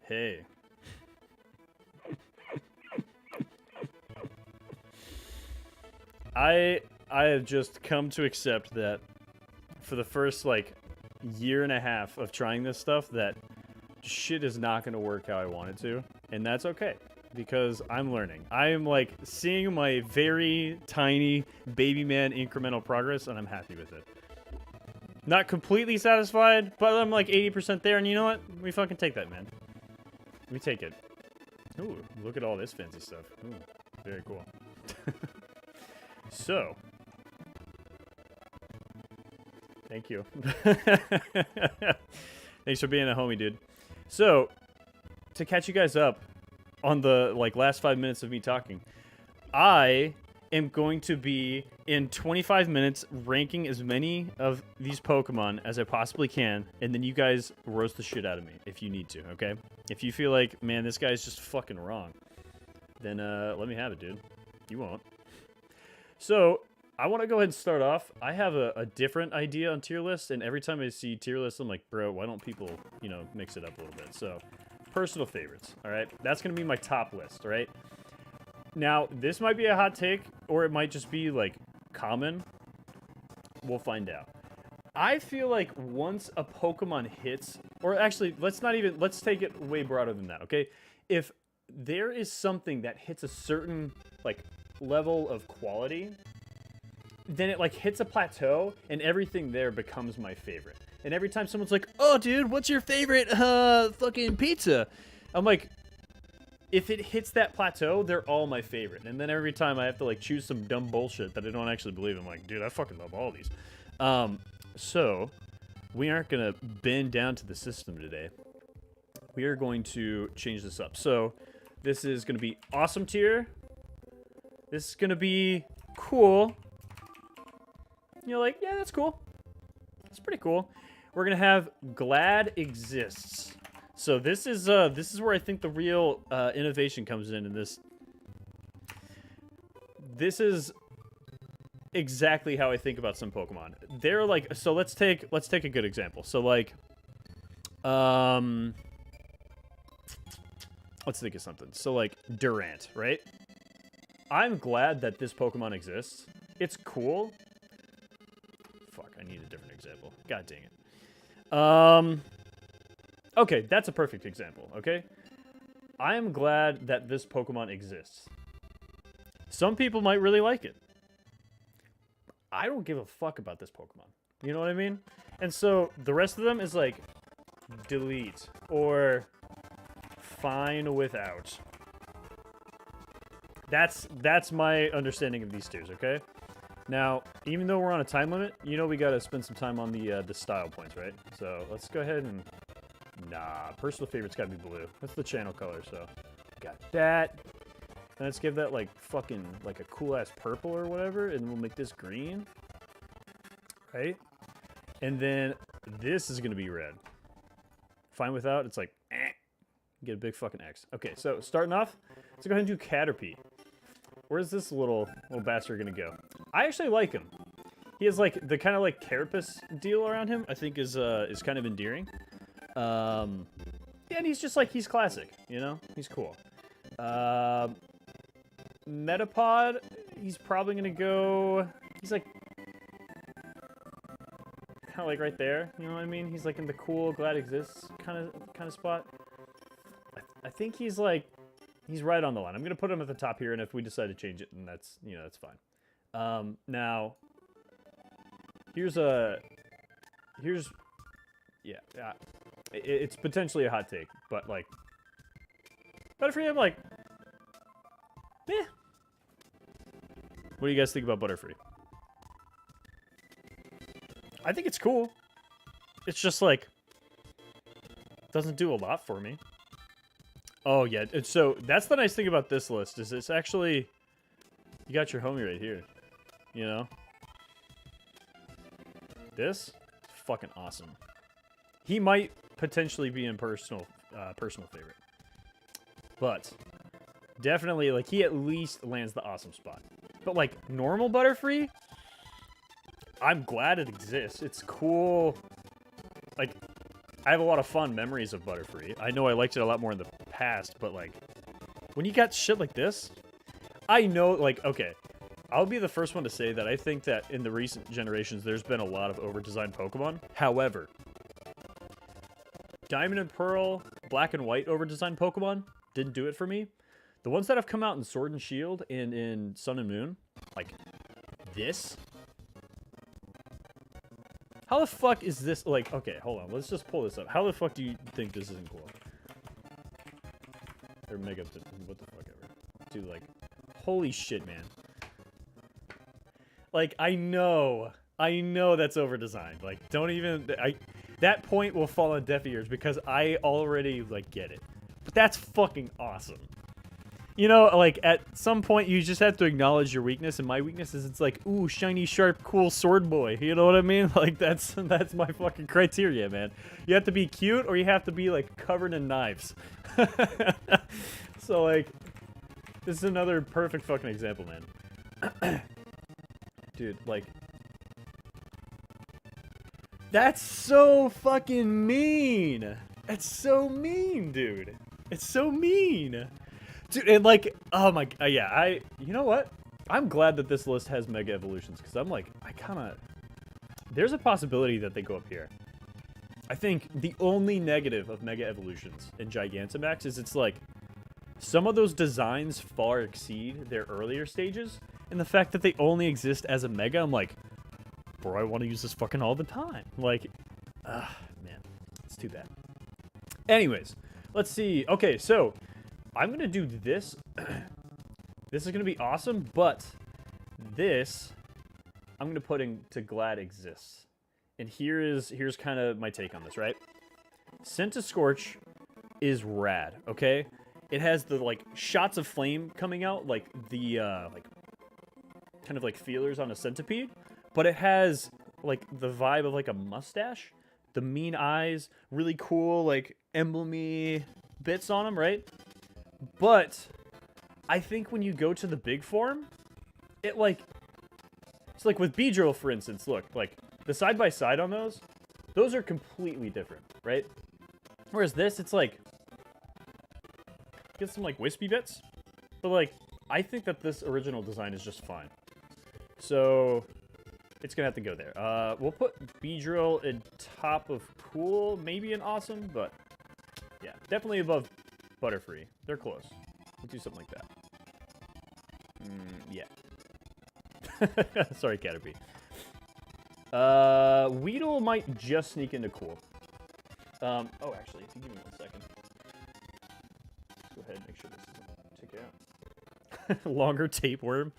Hey. I have just come to accept that for the first like year and a half of trying this stuff that shit is not going to work how I want it to, and that's okay because I'm learning. I am like seeing my very tiny baby man incremental progress, and I'm happy with it. Not completely satisfied, but I'm like 80% there, and you know what? We fucking take that, man. We take it. Ooh, look at all this fancy stuff. Ooh, very cool. So, thank you. Thanks for being a homie, dude. So, to catch you guys up on the like last 5 minutes of me talking, I am going to be in 25 minutes ranking as many of these Pokemon as I possibly can, and then you guys roast the shit out of me if you need to, okay? If you feel like, man, this guy's just fucking wrong, then let me have it, dude. You won't. So, I want to go ahead and start off. I have a different idea on tier lists, and every time I see tier lists, I'm like, bro, why don't people, you know, mix it up a little bit? So, personal favorites, all right? That's going to be my top list, all right? Now, this might be a hot take, or it might just be, like, common. We'll find out. I feel like once a Pokemon hits, or actually, let's take it way broader than that, okay? If there is something that hits a certain, like, level of quality, then it like hits a plateau and everything there becomes my favorite. And every time someone's like, oh dude, what's your favorite fucking pizza? I'm like, if it hits that plateau, they're all my favorite. And then every time I have to like choose some dumb bullshit that I don't actually believe, I'm like, dude, I fucking love all these. So we aren't gonna bend down to the system today. We are going to change this up. So this is gonna be awesome tier. This is gonna be cool. You're like, yeah, that's cool. That's pretty cool. We're gonna have glad exists. So this is where I think the real innovation comes in this. This is exactly how I think about some Pokemon. They're like, so let's take a good example. So like, let's think of something. So like Durant, right? I'm glad that this Pokemon exists. It's cool. Fuck, I need a different example. God dang it. Okay, that's a perfect example, okay? I am glad that this Pokemon exists. Some people might really like it. I don't give a fuck about this Pokemon. You know what I mean? And so the rest of them is like delete or fine without. That's my understanding of these tiers, okay? Now, even though we're on a time limit, you know we gotta spend some time on the style points, right? So let's go ahead and... Nah, personal favorite's gotta be blue. That's the channel color, so... Got that. And let's give that, like, fucking, like, a cool-ass purple or whatever, and we'll make this green. Right? And then this is gonna be red. Fine without, it's like, eh. Get a big fucking X. Okay, so starting off, let's go ahead and do Caterpie. Where's this little bastard gonna go? I actually like him. He has like the kind of like carapace deal around him. I think is kind of endearing. Yeah, and he's just like he's classic. You know, he's cool. Metapod, he's probably gonna go. He's like kind of like right there. You know what I mean? He's like in the cool, glad exists kind of spot. I think he's like. He's right on the line. I'm going to put him at the top here, and if we decide to change it, then that's, you know, that's fine. Now, here's, yeah, it's potentially a hot take, but, like, Butterfree, I'm like, eh. What do you guys think about Butterfree? I think it's cool. It's just, like, doesn't do a lot for me. Oh, yeah. So, that's the nice thing about this list, is it's actually... You got your homie right here. You know? This is fucking awesome. He might potentially be in personal favorite. But, definitely, like, he at least lands the awesome spot. But, like, normal Butterfree... I'm glad it exists. It's cool. Like, I have a lot of fond memories of Butterfree. I know I liked it a lot more in the past, but, like, when you got shit like this, I know, like, okay, I'll be the first one to say that I think that in the recent generations, there's been a lot of over-designed Pokemon. However, Diamond and Pearl, Black and White over-designed Pokemon didn't do it for me. The ones that have come out in Sword and Shield and in Sun and Moon, like this. How the fuck is this, like, okay, hold on, let's just pull this up. How the fuck do you think this isn't cool? Or Mega, what the fuck ever. Dude, like, holy shit, man. Like, I know that's over-designed. Like, don't even, that point will fall on deaf ears because I already, like, get it. But that's fucking awesome. You know, like, at some point, you just have to acknowledge your weakness, and my weakness is it's like, ooh, shiny, sharp, cool sword boy. You know what I mean? Like, that's my fucking criteria, man. You have to be cute, or you have to be, like, covered in knives. So, like, this is another perfect fucking example, man. Dude, like, that's so fucking mean. That's so mean, dude. It's so mean. Dude, and like, oh my, yeah, you know what? I'm glad that this list has Mega Evolutions, because I'm like, there's a possibility that they go up here. I think the only negative of Mega Evolutions in Gigantamax is it's like, some of those designs far exceed their earlier stages, and the fact that they only exist as a Mega, I'm like, bro, I want to use this fucking all the time. Like, man, it's too bad. Anyways, let's see. Okay, so I'm going to do this. This is going to be awesome, but this I'm going to put into Glad Exists. And here's kind of my take on this, right? Scorch is rad, okay? It has the, like, shots of flame coming out, like, the, like, kind of like feelers on a centipede. But it has, like, the vibe of, like, a mustache. The mean eyes, really cool, like, emblem-y bits on them, right? But I think when you go to the big form, it, like, it's like with Beedrill, for instance, look, like, the side-by-side on those are completely different, right? Whereas this, it's like, get some, like, wispy bits, but, like, I think that this original design is just fine. So, it's gonna have to go there. We'll put Beedrill in top of cool, maybe an awesome, but, yeah, definitely above Butterfree. They're close. We'll do something like that. Yeah. Sorry, Caterpie. Weedle might just sneak into cool. Oh, actually, if you give me 1 second. Let's go ahead and make sure this doesn't take out. Longer tapeworm.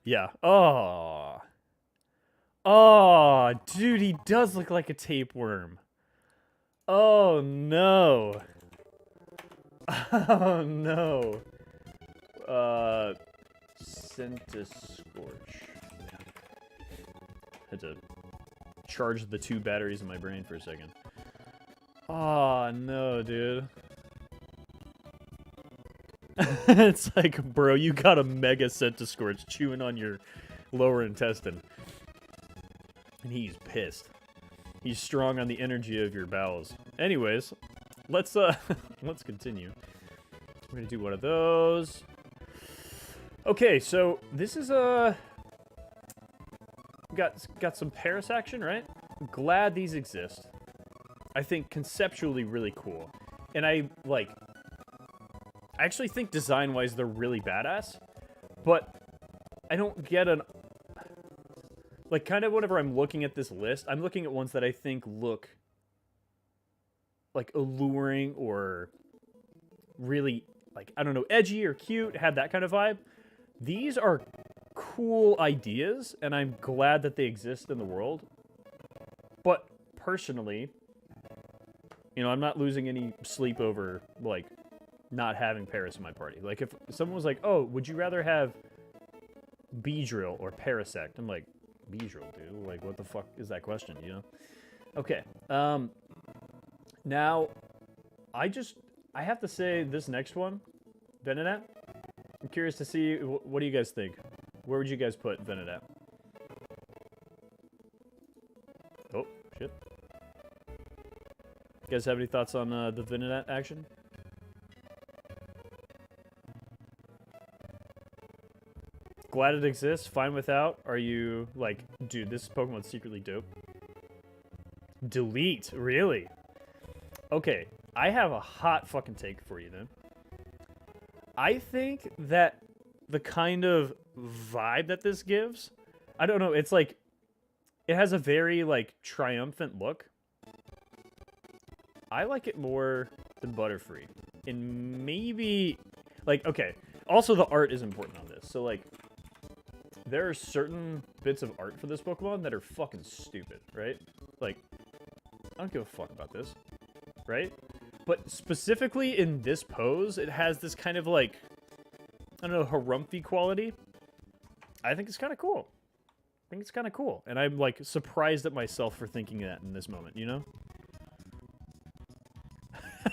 Yeah. Oh. Oh, dude, he does look like a tapeworm. Oh, no. Oh, no. Scorch. Had to charge the 2 batteries in my brain for a second. Oh, no, dude. It's like, bro, you got a Mega Scorch chewing on your lower intestine. And he's pissed. He's strong on the energy of your bowels. Anyways, let's let's continue. We're gonna do one of those. Okay, so this is got some Paris action, right? I'm glad these exist. I think conceptually really cool. And I actually think design-wise they're really badass. But I don't get an... Like, kind of whenever I'm looking at this list, I'm looking at ones that I think look, like, alluring or really, like, I don't know, edgy or cute, have that kind of vibe. These are cool ideas, and I'm glad that they exist in the world. But, personally, you know, I'm not losing any sleep over, like, not having Paris in my party. Like, if someone was like, oh, would you rather have Beedrill or Parasect? I'm like, Beedrill, dude. Like, what the fuck is that question, you know? Okay. Now, I have to say this next one, Venonat. I'm curious to see, what do you guys think? Where would you guys put Venonat? Oh, shit. You guys have any thoughts on the Venonat action? Glad it exists. Fine without. Are you like, dude, this Pokemon's secretly dope? Delete. Really? Okay. I have a hot fucking take for you then. I think that the kind of vibe that this gives, I don't know, it's like, it has a very, like, triumphant look. I like it more than Butterfree. And maybe, like, okay. Also, the art is important on this. So, like, there are certain bits of art for this Pokemon that are fucking stupid, right? Like, I don't give a fuck about this, right? But specifically in this pose, it has this kind of, like, I don't know, harumphy quality. I think it's kind of cool. I think it's kind of cool. And I'm, like, surprised at myself for thinking that in this moment, you know?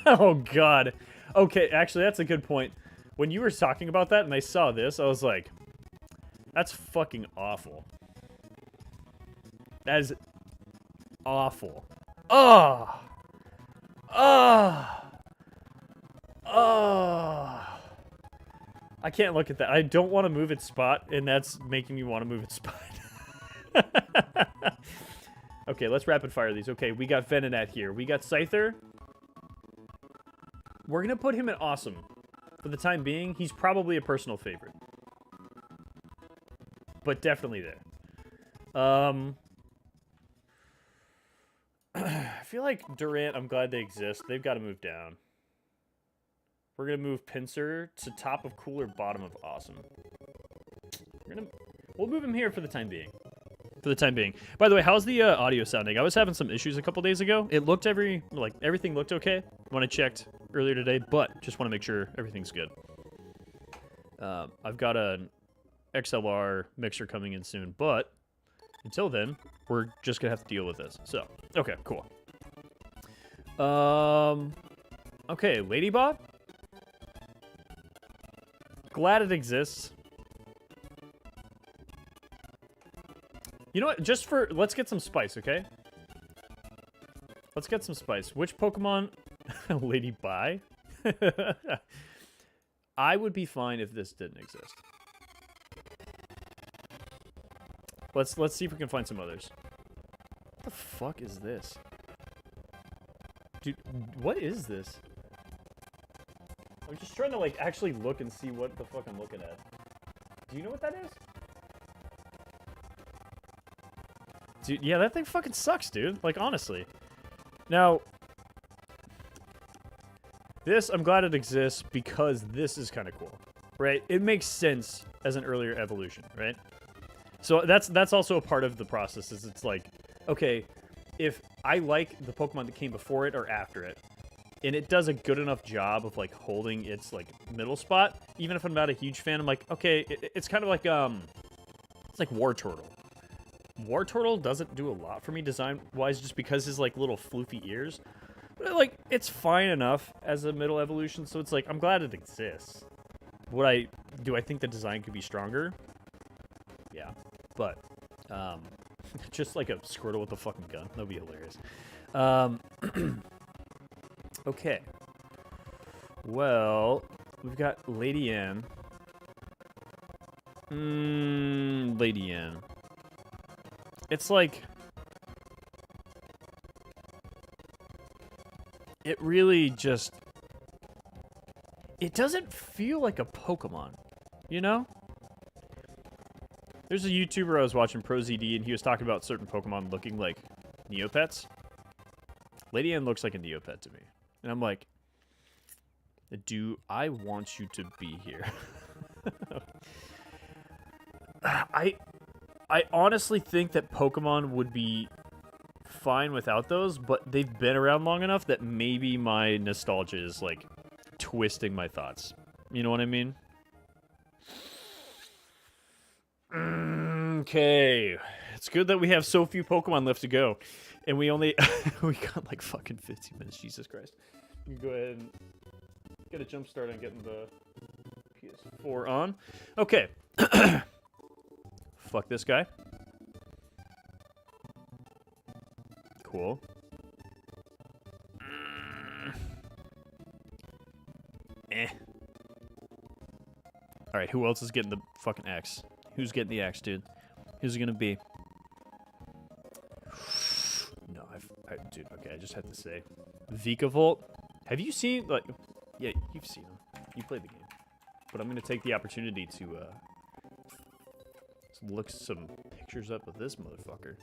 Oh, God. Okay, actually, that's a good point. When you were talking about that and I saw this, I was like, that's fucking awful. That is awful. Oh! Oh! Oh! I can't look at that. I don't want to move its spot, and that's making me want to move its spot. Okay, let's rapid fire these. Okay, we got Venonat here. We got Scyther. We're going to put him at Awesome. For the time being, he's probably a personal favorite. But definitely there. I feel like Durant, I'm glad they exist. They've got to move down. We're going to move Pinsir to top of cool or bottom of awesome. We'll move him here for the time being. For the time being. By the way, how's the audio sounding? I was having some issues a couple days ago. It looked everything looked okay when I checked earlier today, but just want to make sure everything's good. I've got an XLR mixer coming in soon, but until then, we're just gonna have to deal with this. So, okay, cool. Okay, Ladybot. Glad it exists. You know what? Just for let's get some spice, okay? Let's get some spice. Which Pokemon? Lady Bye. I would be fine if this didn't exist. Let's see if we can find some others. What the fuck is this? Dude, what is this? I'm just trying to, like, actually look and see what the fuck I'm looking at. Do you know what that is? Dude, yeah, that thing fucking sucks, dude. Like, honestly. Now, this, I'm glad it exists because this is kind of cool, right? It makes sense as an earlier evolution, right? So that's also a part of the process is it's like, okay, if I like the Pokemon that came before it or after it, and it does a good enough job of, like, holding its, like, middle spot, even if I'm not a huge fan, I'm like, okay, it's kind of like, it's like Wartortle. Wartortle doesn't do a lot for me design-wise just because his, like, little floofy ears. But, like, it's fine enough as a middle evolution, so it's like, I'm glad it exists. Do I think the design could be stronger? Yeah. But, just like a Squirtle with a fucking gun. That'd be hilarious. Okay. Well, we've got Lady Anne. Lady Anne. It's like... It really just... It doesn't feel like a Pokemon, you know? There's a YouTuber I was watching, ProZD, and he was talking about certain Pokemon looking like Neopets. Lady Anne looks like a Neopet to me. And I'm like, do I want you to be here? I honestly think that Pokemon would be fine without those, but they've been around long enough that maybe my nostalgia is, like, twisting my thoughts. You know what I mean? Okay. It's good that we have so few Pokemon left to go. And we only... we got, like, fucking 15 minutes. Jesus Christ. You can go ahead and get a jump start on getting the PS4 on. Okay. Fuck this guy. Eh. All right, who else is getting the fucking X? Who's getting the X, dude? Who's it gonna be? No, dude. Okay, I just had to say, Vikavolt. Have you seen like? Yeah, you've seen him. You played the game, but I'm gonna take the opportunity to look some pictures up of this motherfucker.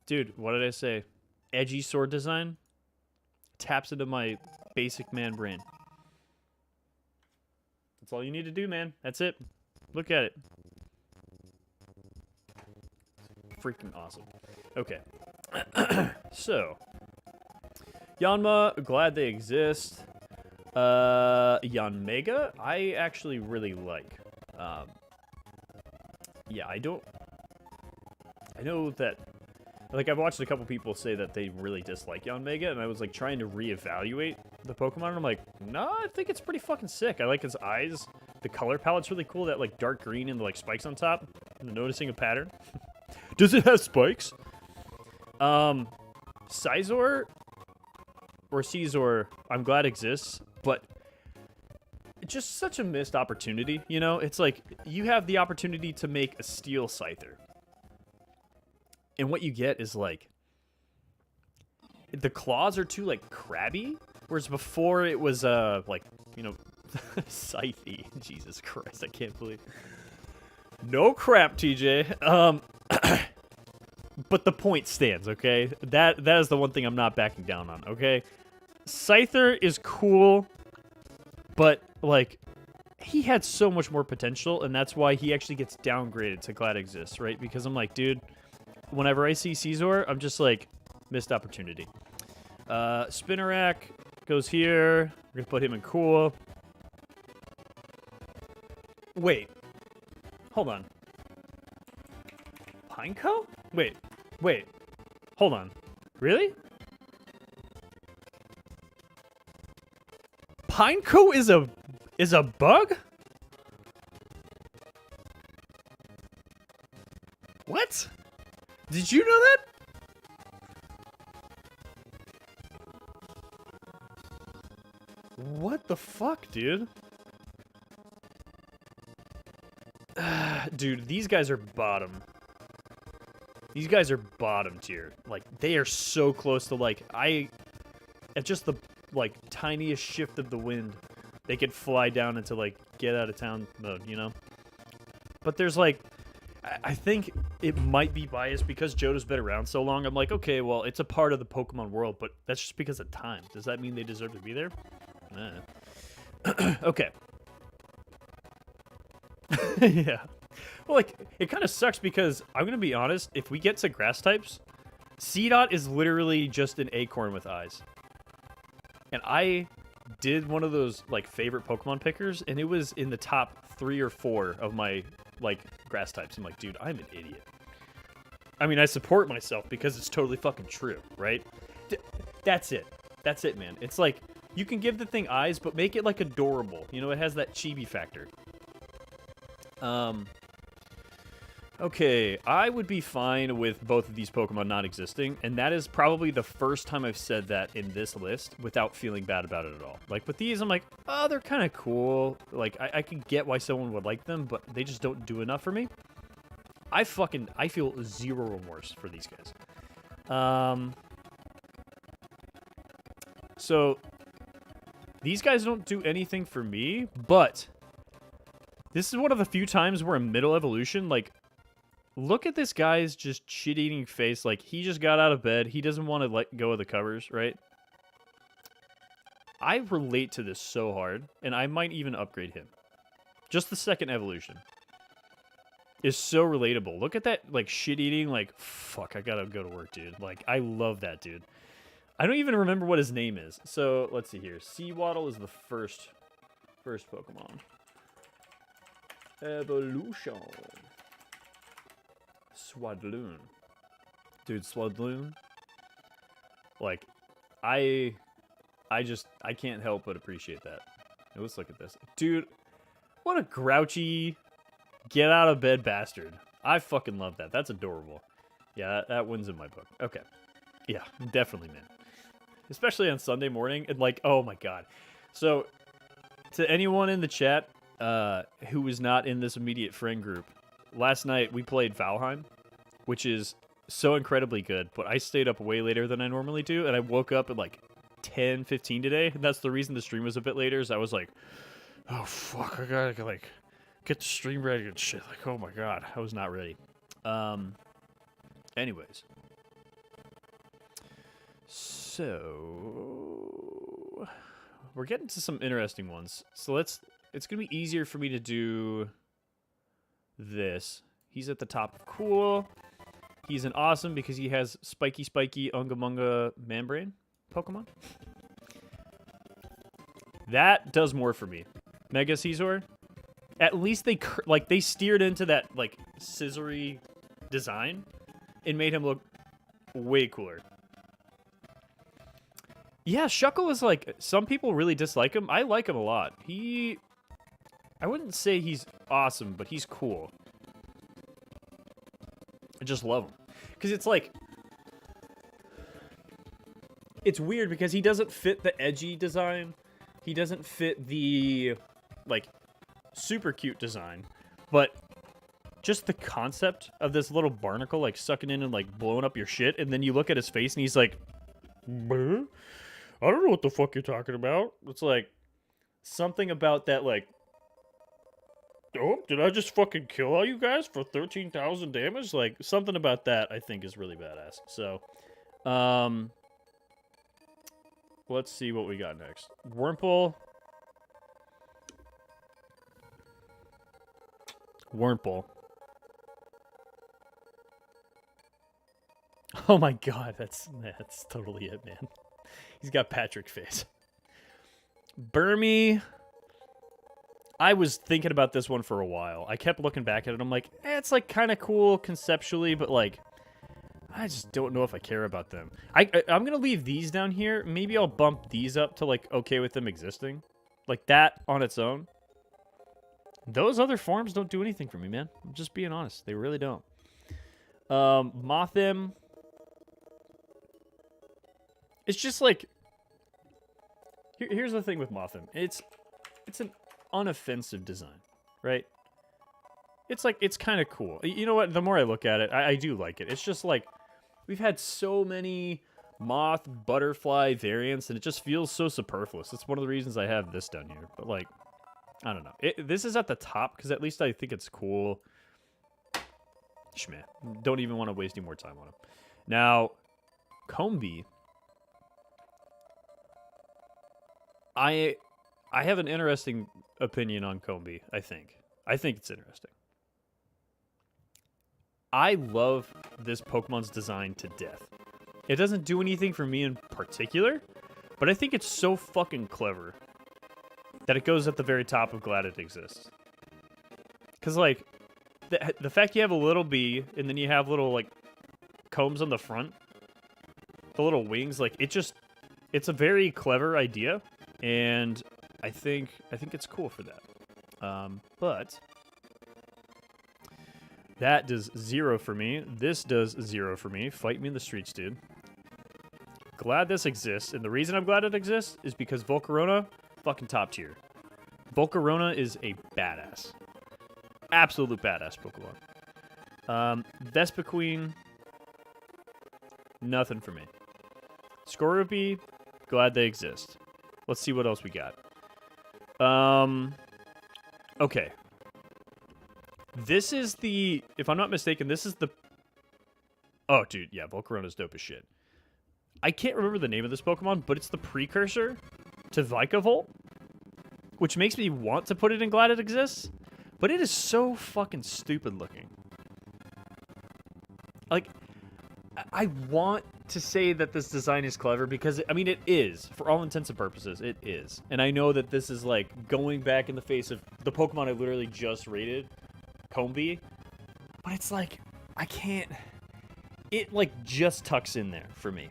Dude, what did I say? Edgy sword design taps into my basic man brain. That's all you need to do, man. That's it. Look at it. Freaking awesome. Okay. So, Yanma, glad they exist. Yanmega, I actually really like. Yeah, I know that, like, I've watched a couple people say that they really dislike Yanmega, and I was, like, trying to reevaluate the Pokemon, and I'm like, no, I think it's pretty fucking sick. I like his eyes. The color palette's really cool, that, like, dark green and the, like, spikes on top. I'm noticing a pattern. Does it have spikes? Scizor, or Caesar, I'm glad exists, but it's just such a missed opportunity, you know? It's like, you have the opportunity to make a Steel Scyther. And what you get is, like, the claws are too, like, crabby, whereas before it was, like, you know, Scythy. Jesus Christ, I can't believe. No crap, TJ. But the point stands, okay? That is the one thing I'm not backing down on, okay? Scyther is cool, but, like, he had so much more potential, and that's why he actually gets downgraded to Glad Exists, right? Because I'm like, dude, whenever I see Caesar, I'm just like, missed opportunity. Spinnerack goes here. We're gonna put him in cool. Wait. Hold on. Pineco? Wait. Hold on. Really? Pineco is a bug? What? Did you know that? What the fuck, dude? Dude, these guys are bottom. These guys are bottom tier. Like, they are so close to, like, at just the, like, tiniest shift of the wind, they could fly down into, like, get out of town mode, you know? But there's, like, I think it might be biased because Johto's been around so long. I'm like, okay, well, it's a part of the Pokemon world, but that's just because of time. Does that mean they deserve to be there? Okay. Yeah. Well, like, it kind of sucks because, I'm going to be honest, if we get to grass types, Seedot is literally just an acorn with eyes. And I did one of those, like, favorite Pokemon pickers, and it was in the top 3 or 4 of my, like, grass types. I'm like, dude, I'm an idiot. I mean, I support myself because it's totally fucking true, right? That's it. That's it, man. It's like, you can give the thing eyes, but make it, like, adorable. You know, it has that chibi factor. Okay, I would be fine with both of these Pokemon not existing, and that is probably the first time I've said that in this list without feeling bad about it at all. Like, with these, I'm like, oh, they're kind of cool. Like, I can get why someone would like them, but they just don't do enough for me. I feel zero remorse for these guys. So, these guys don't do anything for me, but this is one of the few times where in middle evolution, like, look at this guy's just shit-eating face. Like, he just got out of bed. He doesn't want to let go of the covers, right? I relate to this so hard, and I might even upgrade him. Just the second evolution is so relatable. Look at that, like, shit-eating, like, fuck, I gotta go to work, dude. Like, I love that, dude. I don't even remember what his name is. So, let's see here. Seawaddle is the first Pokemon. Evolution. Swadloon. Dude, Swadloon. Like, I can't help but appreciate that. Hey, let's look at this. Dude, what a grouchy, get out of bed bastard. I fucking love that. That's adorable. Yeah, that wins in my book. Okay. Yeah, definitely, man. Especially on Sunday morning. And, like, oh my god. So, to anyone in the chat who was not in this immediate friend group, last night we played Valheim, which is so incredibly good, but I stayed up way later than I normally do, and I woke up at like 10:15 today, and that's the reason the stream was a bit later, is I was like, oh fuck, I gotta like get the stream ready and shit. Like, oh my god, I was not ready. Anyways. So we're getting to some interesting ones. So it's gonna be easier for me to do this. He's at the top. Cool. He's an awesome because he has spiky Unga Munga Manbrain Pokemon. That does more for me. Mega Caesar. At least they steered into that like scissory design and made him look way cooler. Yeah, Shuckle is like, some people really dislike him. I like him a lot. I wouldn't say he's awesome, but he's cool. I just love him. Because it's like, it's weird because he doesn't fit the edgy design. He doesn't fit the, like, super cute design. But just the concept of this little barnacle, like, sucking in and, like, blowing up your shit. And then you look at his face and he's like, "Bleh? I don't know what the fuck you're talking about." It's like, something about that, like, oh, did I just fucking kill all you guys for 13,000 damage? Like, something about that I think is really badass. So, let's see what we got next. Wurmple. Oh my god, that's totally it, man. He's got Patrick face. Burmy. I was thinking about this one for a while. I kept looking back at it. I'm like, it's like kind of cool conceptually, but like, I just don't know if I care about them. I'm going to leave these down here. Maybe I'll bump these up to like okay with them existing. Like that on its own. Those other forms don't do anything for me, man. I'm just being honest. They really don't. Mothim. It's just like, here's the thing with Mothim. It's an unoffensive design, right? It's like, it's kind of cool. You know what? The more I look at it, I do like it. It's just like, we've had so many moth, butterfly variants, and it just feels so superfluous. It's one of the reasons I have this down here. But like, I don't know. This is at the top, because at least I think it's cool. Shmeh. Don't even want to waste any more time on him. Now, Combee. I have an interesting opinion on Combee, I think. I think it's interesting. I love this Pokemon's design to death. It doesn't do anything for me in particular, but I think it's so fucking clever that it goes at the very top of glad it exists. Because, like, the fact you have a little bee, and then you have little, like, combs on the front, the little wings, like, it's a very clever idea. And I think it's cool for that. But that does 0 for me. This does 0 for me. Fight me in the streets, dude. Glad this exists. And the reason I'm glad it exists is because Volcarona, fucking top tier. Volcarona is a badass. Absolute badass Pokemon. Vespiquen, nothing for me. Skorupi, glad they exist. Let's see what else we got. Okay. This is the, if I'm not mistaken, this is the, oh, dude, yeah, Volcarona's dope as shit. I can't remember the name of this Pokemon, but it's the precursor to Vikavolt, which makes me want to put it in Glad It Exists, but it is so fucking stupid looking. Like, I want to say that this design is clever because, I mean, it is. For all intents and purposes, it is. And I know that this is, like, going back in the face of the Pokemon I literally just rated, Combee. But it's like, I can't... It, like, just tucks in there for me.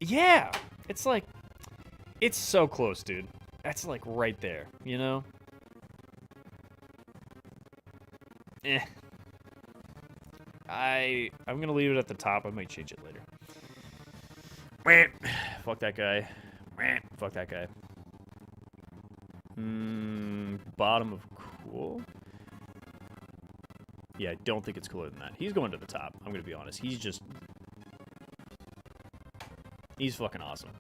Yeah! It's like... It's so close, dude. That's, like, right there, you know? I'm gonna leave it at the top. I might change it later. Fuck that guy. Fuck that guy. Bottom of cool. Yeah, I don't think it's cooler than that. He's going to the top. I'm gonna be honest. He's fucking awesome.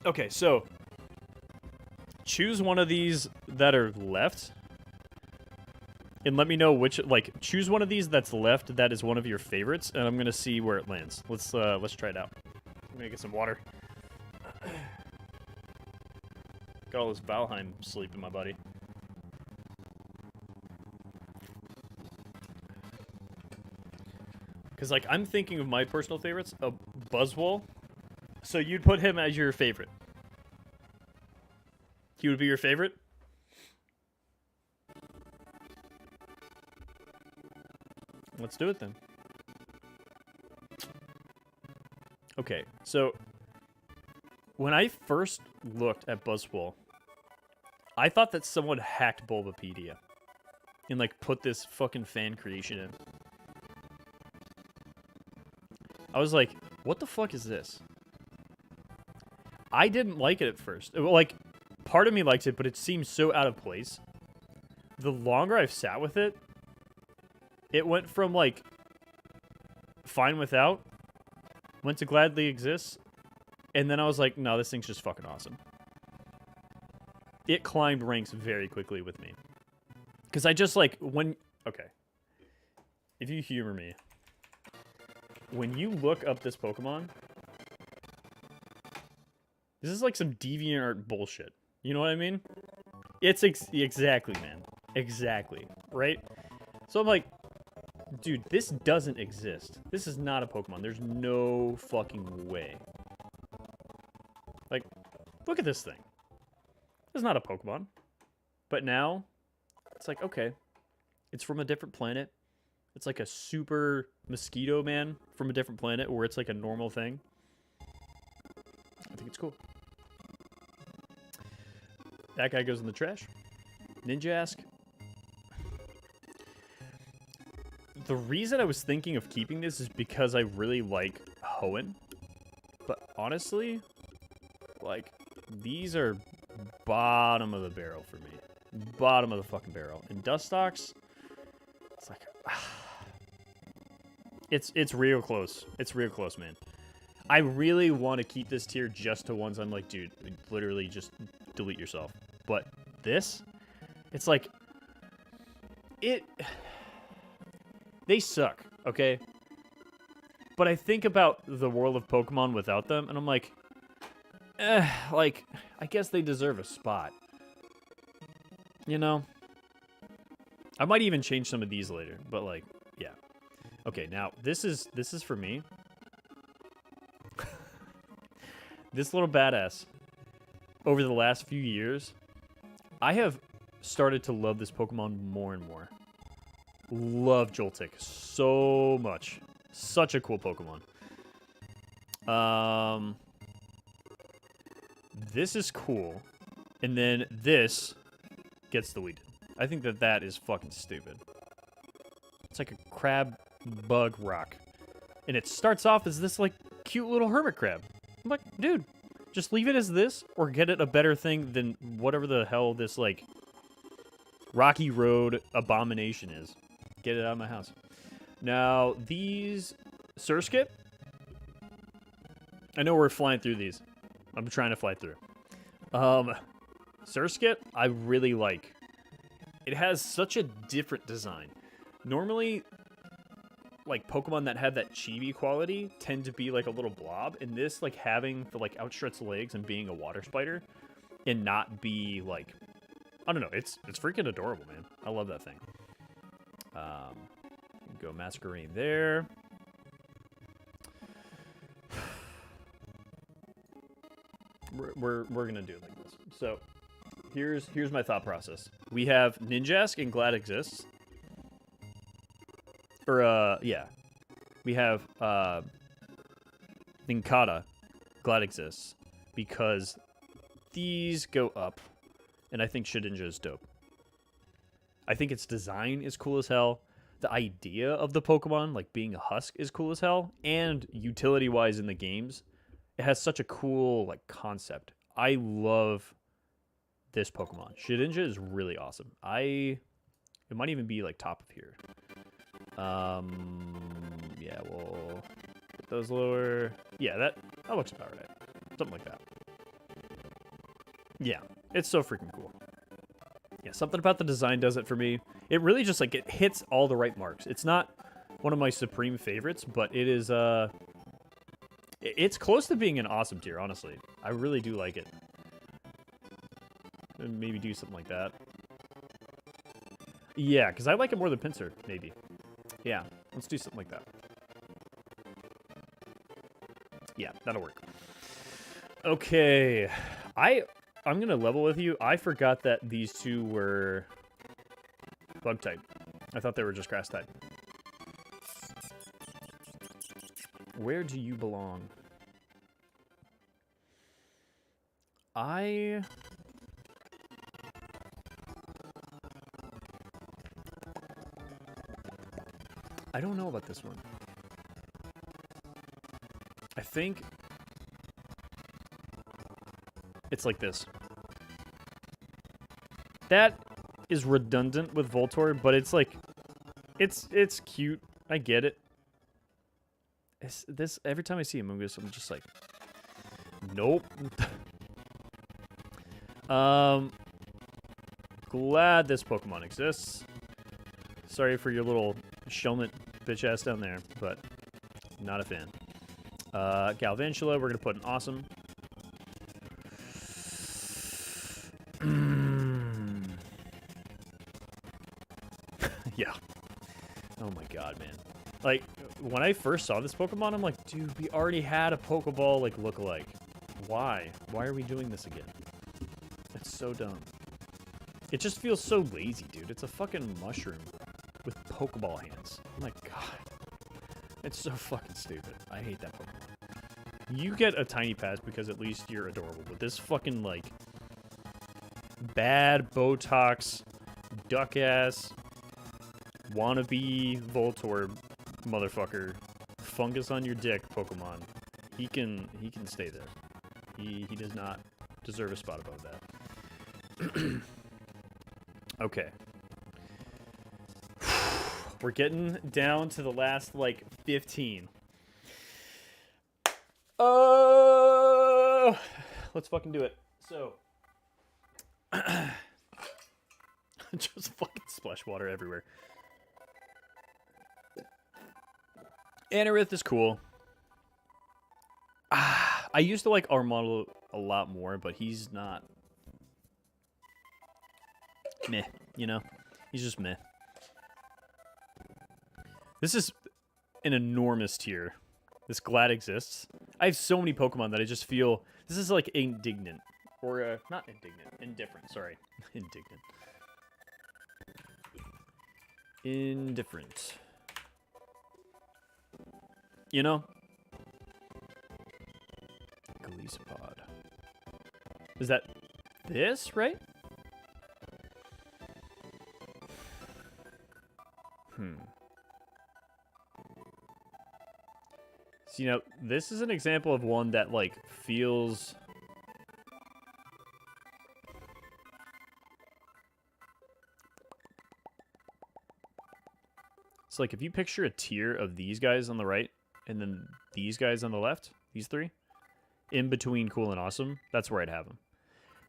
Okay, so choose one of these that are left. And let me know which, like, choose one of these that's left that is one of your favorites, and I'm gonna see where it lands. Let's try it out. I'm gonna get some water. Got all this Valheim sleep in my body. Because, like, I'm thinking of my personal favorites. Buzzwole. So you'd put him as your favorite. He would be your favorite? Let's do it then. Okay, so when I first looked at Buzzwole, I thought that someone hacked Bulbapedia and, like, put this fucking fan creation in. I was like, what the fuck is this? I didn't like it at first. Like, part of me liked it, but it seemed so out of place. The longer I've sat with it, it went from, like, fine without, went to gladly exists, and then I was like, no, this thing's just fucking awesome. It climbed ranks very quickly with me. Because I just, like, okay. If you humor me. When you look up this Pokemon, this is like some DeviantArt bullshit. You know what I mean? It's exactly, man. Exactly. Right? So I'm like, dude, this doesn't exist. This is not a Pokemon. There's no fucking way. Like, look at this thing. It's not a Pokemon. But now, it's like, okay. It's from a different planet. It's like a super mosquito man from a different planet where it's like a normal thing. I think it's cool. That guy goes in the trash. Ninjask. The reason I was thinking of keeping this is because I really like Hoenn. But honestly, like, these are bottom of the barrel for me. Bottom of the fucking barrel. And Dustox, it's like... It's real close. It's real close, man. I really want to keep this tier just to ones I'm like, dude, literally just delete yourself. But this, it's like, they suck, okay? But I think about the world of Pokemon without them, and I'm like, like, I guess they deserve a spot. You know? I might even change some of these later, but like, yeah. Okay, now, this is for me. This little badass, over the last few years, I have started to love this Pokemon more and more. Love Joltik so much. Such a cool Pokemon. This is cool. And then this gets deleted. I think that is fucking stupid. It's like a crab bug rock. And it starts off as this, like, cute little hermit crab. I'm like, dude, just leave it as this or get it a better thing than whatever the hell this, like, Rocky Road abomination is. Get it out of my house. Now, these Surskit, I know we're flying through these. I'm trying to fly through. Surskit, I really like. It has such a different design. Normally, like, Pokemon that have that chibi quality tend to be, like, a little blob. And this, like, having the, like, outstretched legs and being a water spider and not be, like, I don't know. It's freaking adorable, man. I love that thing. Go Masquerain there. We're gonna do it like this. So here's my thought process. We have Ninjask and Glad Exists. Or yeah. We have Nincada, Glad Exists, because these go up, and I think Shedinja is dope. I think its design is cool as hell. The idea of the Pokemon, like being a husk, is cool as hell. And utility-wise in the games, it has such a cool, like, concept. I love this Pokemon. Shedinja is really awesome. It might even be like top of here. Yeah, we'll put those lower. Yeah, that looks about right. Something like that. Yeah, it's so freaking cool. Yeah, something about the design does it for me. It really just, like, it hits all the right marks. It's not one of my supreme favorites, but it is, it's close to being an awesome tier, honestly. I really do like it. Maybe do something like that. Yeah, because I like it more than Pinsir, maybe. Yeah, let's do something like that. Yeah, that'll work. Okay. I'm going to level with you. I forgot that these two were bug type. I thought they were just grass type. Where do you belong? I don't know about this one. I think it's like this. That is redundant with Voltorb, but it's like, it's cute. I get it. This every time I see him, I'm just like, nope. Glad this Pokemon exists. Sorry for your little Shelmet bitch ass down there, but not a fan. Galvantula, we're gonna put an awesome. Yeah. Oh my god, man. Like, when I first saw this Pokemon, I'm like, dude, we already had a Pokeball, like, look-alike. Why? Why are we doing this again? It's so dumb. It just feels so lazy, dude. It's a fucking mushroom with Pokeball hands. Oh my god. It's so fucking stupid. I hate that Pokemon. You get a Tiny Pass because at least you're adorable, but this fucking, like, bad Botox, duck-ass, wannabe Voltorb motherfucker, fungus on your dick Pokemon. He can stay there. He does not deserve a spot above that. Okay. We're getting down to the last, like, 15. Oh! Let's fucking do it. So. Just fucking splash water everywhere. Anorith is cool. I used to like Armado a lot more, but he's not meh, you know? He's just meh. This is an enormous tier. This glad exists. I have so many Pokemon that I just feel... This is like indignant. Or, not indignant. Indifferent, sorry. Indignant. Indifferent. You know? Golisopod. Is that this, right? So, you know, this is an example of one that, like, feels... So, like, if you picture a tier of these guys on the right, and then these guys on the left, these three, in between cool and awesome, that's where I'd have them.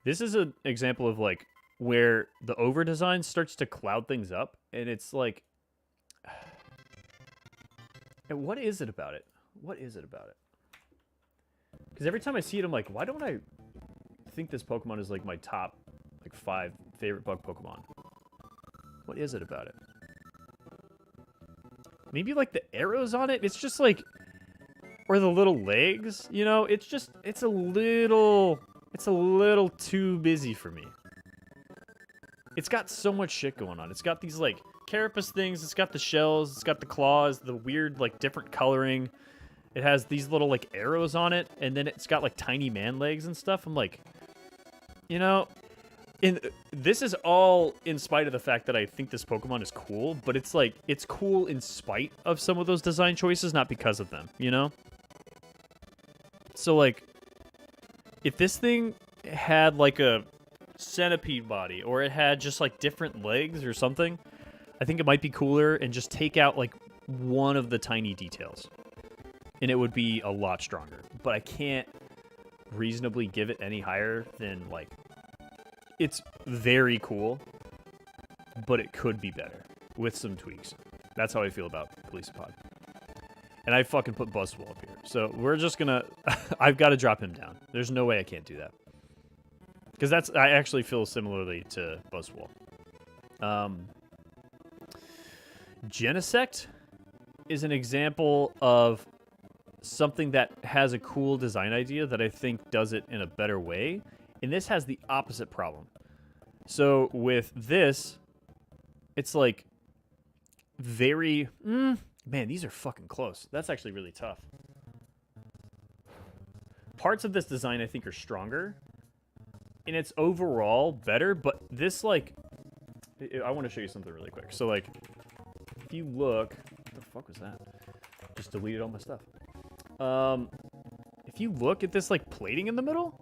This is an example of, like, where the over-design starts to cloud things up, and it's like... And what is it about it? What is it about it? Because every time I see it, I'm like, why don't I think this Pokemon is, like, my top, like, 5 favorite bug Pokemon? What is it about it? Maybe, like, the arrows on it? It's just, like... Or the little legs, you know? It's just... It's a little too busy for me. It's got so much shit going on. It's got these, like, carapace things. It's got the shells. It's got the claws. The weird, like, different coloring. It has these little, like, arrows on it. And then it's got, like, tiny man legs and stuff. I'm like... You know... This is all in spite of the fact that I think this Pokemon is cool, but it's like, it's cool in spite of some of those design choices, not because of them, you know? So, like, if this thing had, like, a centipede body, or it had just like different legs or something, I think it might be cooler and just take out like one of the tiny details. And it would be a lot stronger. But I can't reasonably give it any higher than like, it's very cool, but it could be better with some tweaks. That's how I feel about Police Pod. And I fucking put Buzzwole up here. So we're just gonna, I've got to drop him down. There's no way I can't do that. Because I actually feel similarly to Buzzwole. Genesect is an example of something that has a cool design idea that I think does it in a better way. And this has the opposite problem. So with this, it's like very... man, these are fucking close. That's actually really tough. Parts of this design I think are stronger. And it's overall better, but this, like... I want to show you something really quick. So, like, if you look... What the fuck was that? Just deleted all my stuff. If you look at this, like, plating in the middle,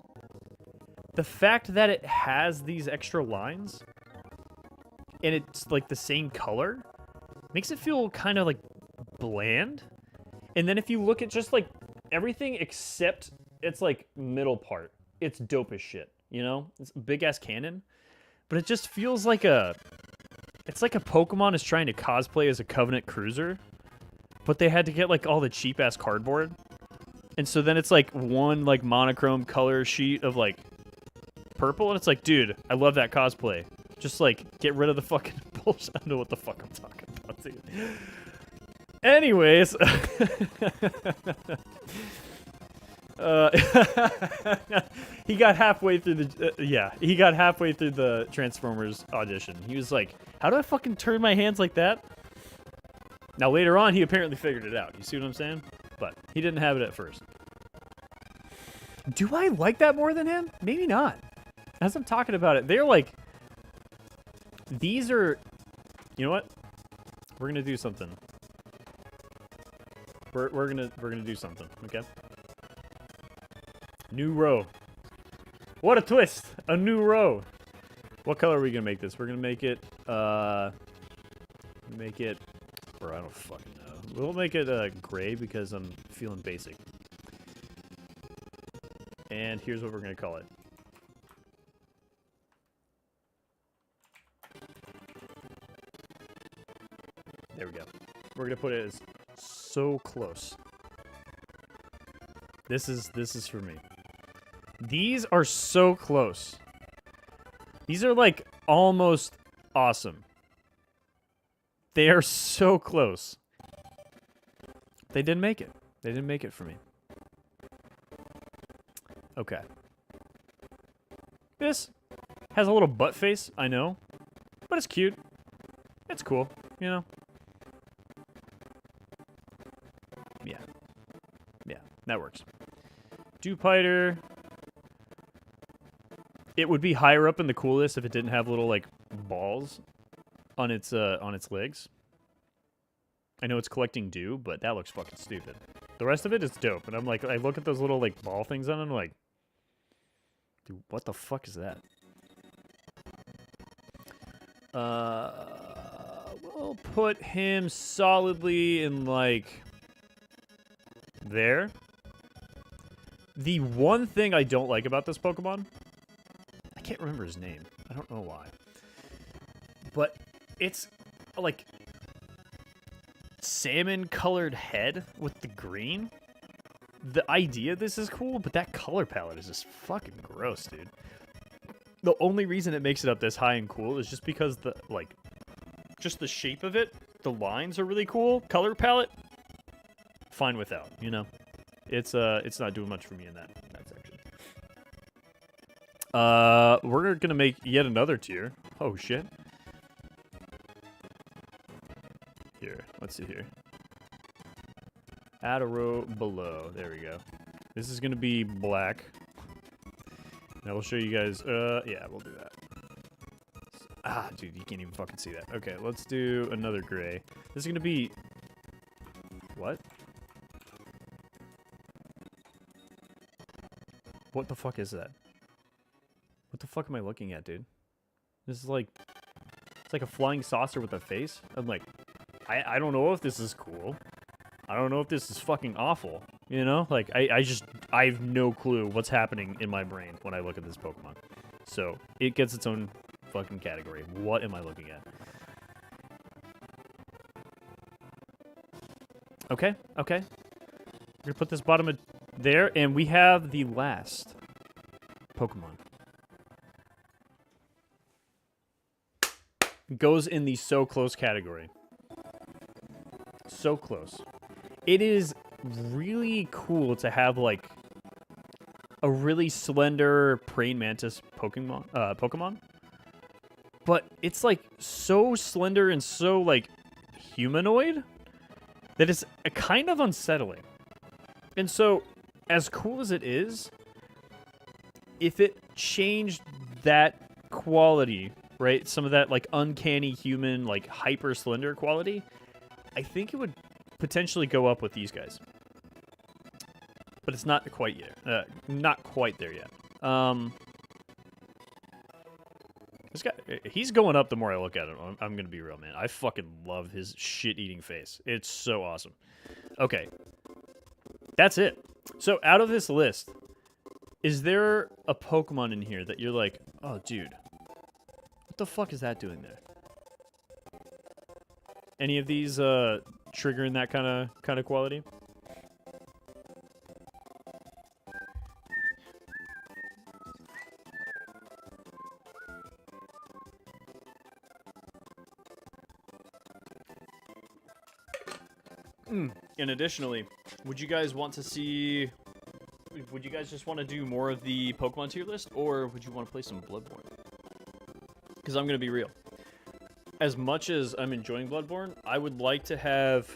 the fact that it has these extra lines, and it's, like, the same color, makes it feel kind of, like, bland. And then if you look at just, like, everything except its, like, middle part, it's dope as shit. You know, it's a big-ass cannon, but it just feels like it's like a Pokemon is trying to cosplay as a Covenant Cruiser, but they had to get, like, all the cheap-ass cardboard. And so then it's, like, one, like, monochrome color sheet of, like, purple, and it's like, dude, I love that cosplay. Just, like, get rid of the fucking bullshit. I don't know what the fuck I'm talking about, dude. Anyways... he got halfway through the he got halfway through the Transformers audition. He was like, how do I fucking turn my hands like that? Now later on he apparently figured it out. You see what I'm saying? But he didn't have it at first. Do I like that more than him? Maybe not. As I'm talking about it, they're like, these are, you know what? We're gonna do something. We're gonna do something, okay? New row. What a twist! A new row. What color are we gonna make this? We're gonna make it, bro, I don't fucking know. We'll make it, gray because I'm feeling basic. And here's what we're gonna call it. There we go. We're gonna put it as so close. This is for me. These are so close. These are, like, almost awesome. They are so close. They didn't make it. They didn't make it for me. Okay. This has a little butt face, I know. But it's cute. It's cool, you know? Yeah. Yeah, that works. Dewpider. It would be higher up in the coolest if it didn't have little, like, balls on its legs. I know it's collecting dew, but that looks fucking stupid. The rest of it is dope, and I'm like, I look at those little, like, ball things on it, and I'm like, dude, what the fuck is that? We'll put him solidly in, like, there. The one thing I don't like about this Pokemon, I can't remember his name. I don't know why. But it's, like, salmon-colored head with the green. The idea of this is cool, but that color palette is just fucking gross, dude. The only reason it makes it up this high and cool is just because the, like, just the shape of it, the lines are really cool. Color palette, fine without, you know? It's not doing much for me in that section. We're gonna make yet another tier. Oh, shit. Here, let's see here. Add a row below. There we go. This is gonna be black. And I will show you guys. Yeah, we'll do that. Ah, dude, you can't even fucking see that. Okay, let's do another gray. This is gonna be... What? What the fuck is that? What the fuck am I looking at, dude? This is like... It's like a flying saucer with a face. I'm like... I don't know if this is cool. I don't know if this is fucking awful. You know? Like, I have no clue what's happening in my brain when I look at this Pokemon. So, it gets its own fucking category. What am I looking at? Okay, okay. We're gonna put this bottom of there, and we have the last Pokemon. Goes in the so close category. So close. It is really cool to have, like, a really slender praying mantis Pokemon. But it's, like, so slender and so, like, humanoid that it's kind of unsettling. And so, as cool as it is, if it changed that quality, right, some of that, like, uncanny human, like, hyper slender quality, I think it would potentially go up with these guys. But it's not quite yet. Not quite there yet. This guy, he's going up the more I look at him. I'm going to be real, man. I fucking love his shit-eating face. It's so awesome. Okay. That's it. So, out of this list, is there a Pokemon in here that you're like, oh, dude, what the fuck is that doing there? Any of these triggering that kind of quality? And additionally, would you guys want to see... Would you guys just want to do more of the Pokemon tier list, or would you want to play some Bloodborne? Because I'm going to be real. As much as I'm enjoying Bloodborne, I would like to have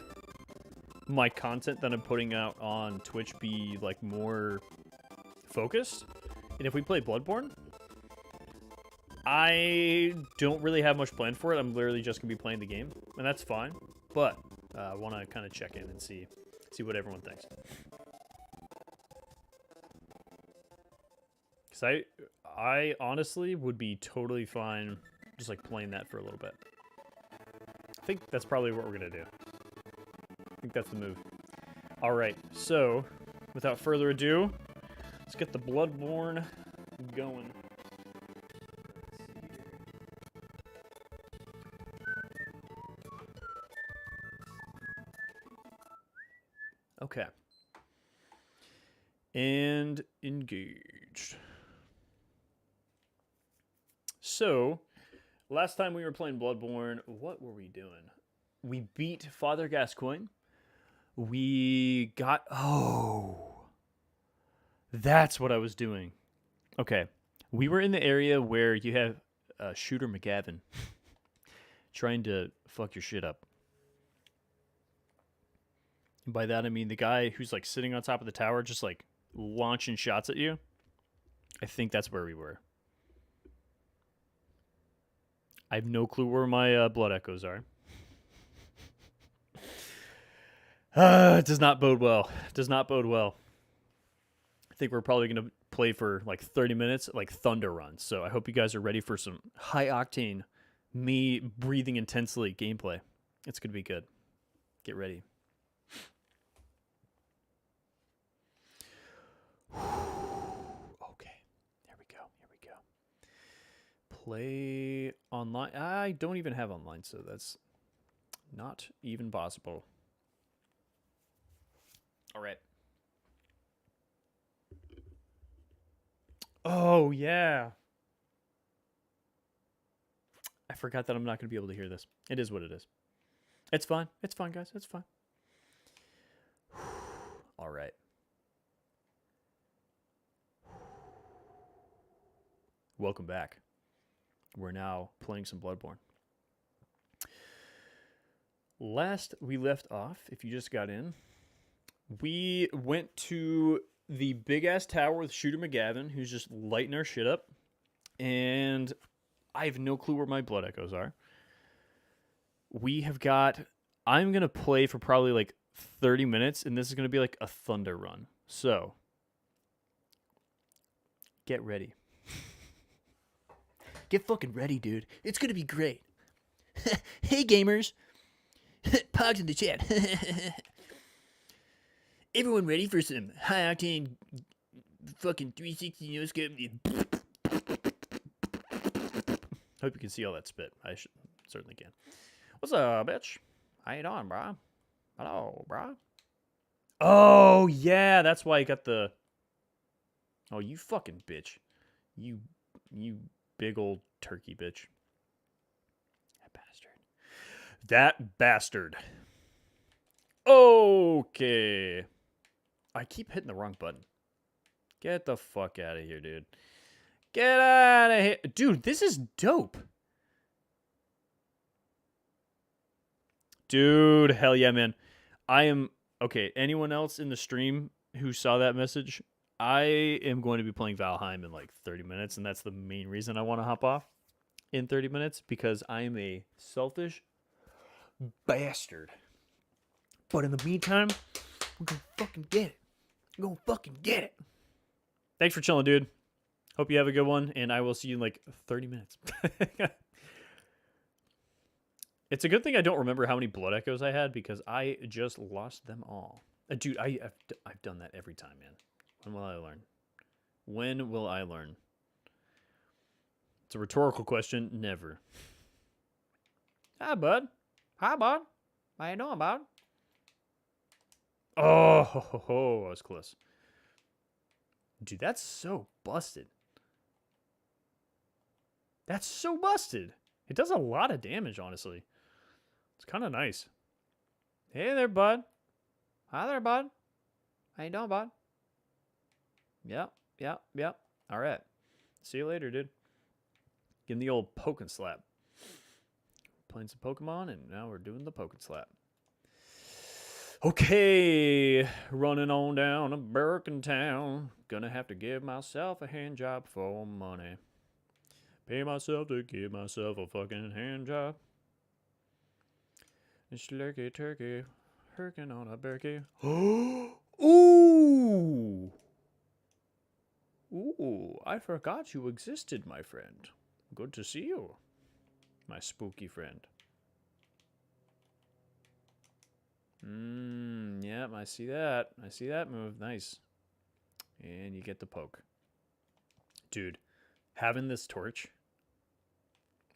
my content that I'm putting out on Twitch be, like, more focused. And if we play Bloodborne, I don't really have much planned for it. I'm literally just going to be playing the game, and that's fine. But I want to kind of check in and see what everyone thinks. Because I honestly would be totally fine just, like, playing that for a little bit. I think that's probably what we're going to do. I think that's the move. Alright, so, without further ado, let's get the Bloodborne going. Okay. And engaged. So, last time we were playing Bloodborne, what were we doing? We beat Father Gascoigne. We got... Oh! That's what I was doing. Okay. We were in the area where you have Shooter McGavin trying to fuck your shit up. And by that, I mean the guy who's, like, sitting on top of the tower just, like, launching shots at you. I think that's where we were. I have no clue where my blood echoes are. It does not bode well. It does not bode well. I think we're probably going to play for like 30 minutes, like Thunder Run. So I hope you guys are ready for some high-octane, me breathing intensely gameplay. It's going to be good. Get ready. Okay. Here we go. Here we go. Play online. I don't even have online, so that's not even possible. All right. Oh, yeah. I forgot that I'm not going to be able to hear this. It is what it is. It's fine. It's fine, guys. It's fine. All right. Welcome back. We're now playing some Bloodborne. Last we left off, if you just got in, we went to the big-ass tower with Shooter McGavin, who's just lighting our shit up. And I have no clue where my blood echoes are. We have got... I'm going to play for probably like 30 minutes, and this is going to be like a Thunder Run. So, get ready. Get fucking ready, dude. It's gonna be great. Hey, gamers. Pogs in the chat. Everyone ready for some high octane fucking 360 no scope? Hope you can see all that spit. I certainly can. What's up, bitch? How you doing, bro? Hello, bro. Oh, yeah, that's why I got the... Oh, you fucking bitch. You big old turkey bitch. That bastard. That bastard. Okay. I keep hitting the wrong button. Get the fuck out of here, dude. Get out of here. Dude, this is dope. Dude, hell yeah, man. I am... Okay, anyone else in the stream who saw that message? I am going to be playing Valheim in like 30 minutes, and that's the main reason I want to hop off in 30 minutes, because I am a selfish bastard. But in the meantime, we're going to fucking get it. We're going to fucking get it. Thanks for chilling, dude. Hope you have a good one, and I will see you in like 30 minutes. It's a good thing I don't remember how many blood echoes I had, because I just lost them all. Dude, I've done that every time, man. When will I learn? When will I learn? It's a rhetorical question. Never. Hi, bud. Hi, bud. How you doing, bud? Oh, I was close. Dude, that's so busted. That's so busted. It does a lot of damage, honestly. It's kind of nice. Hey there, bud. Hi there, bud. How you doing, bud? Yep. All right. See you later, dude. Give him the old poke and slap. Playing some Pokemon, and now we're doing the poke and slap. Okay. Running on down to Birkentown. Gonna have to give myself a hand job for money. Pay myself to give myself a fucking hand job. It's lurky turkey, herking on a berkey. Ooh! Ooh, I forgot you existed, my friend. Good to see you, my spooky friend. Yep, I see that. I see that move. Nice. And you get the poke. Dude, having this torch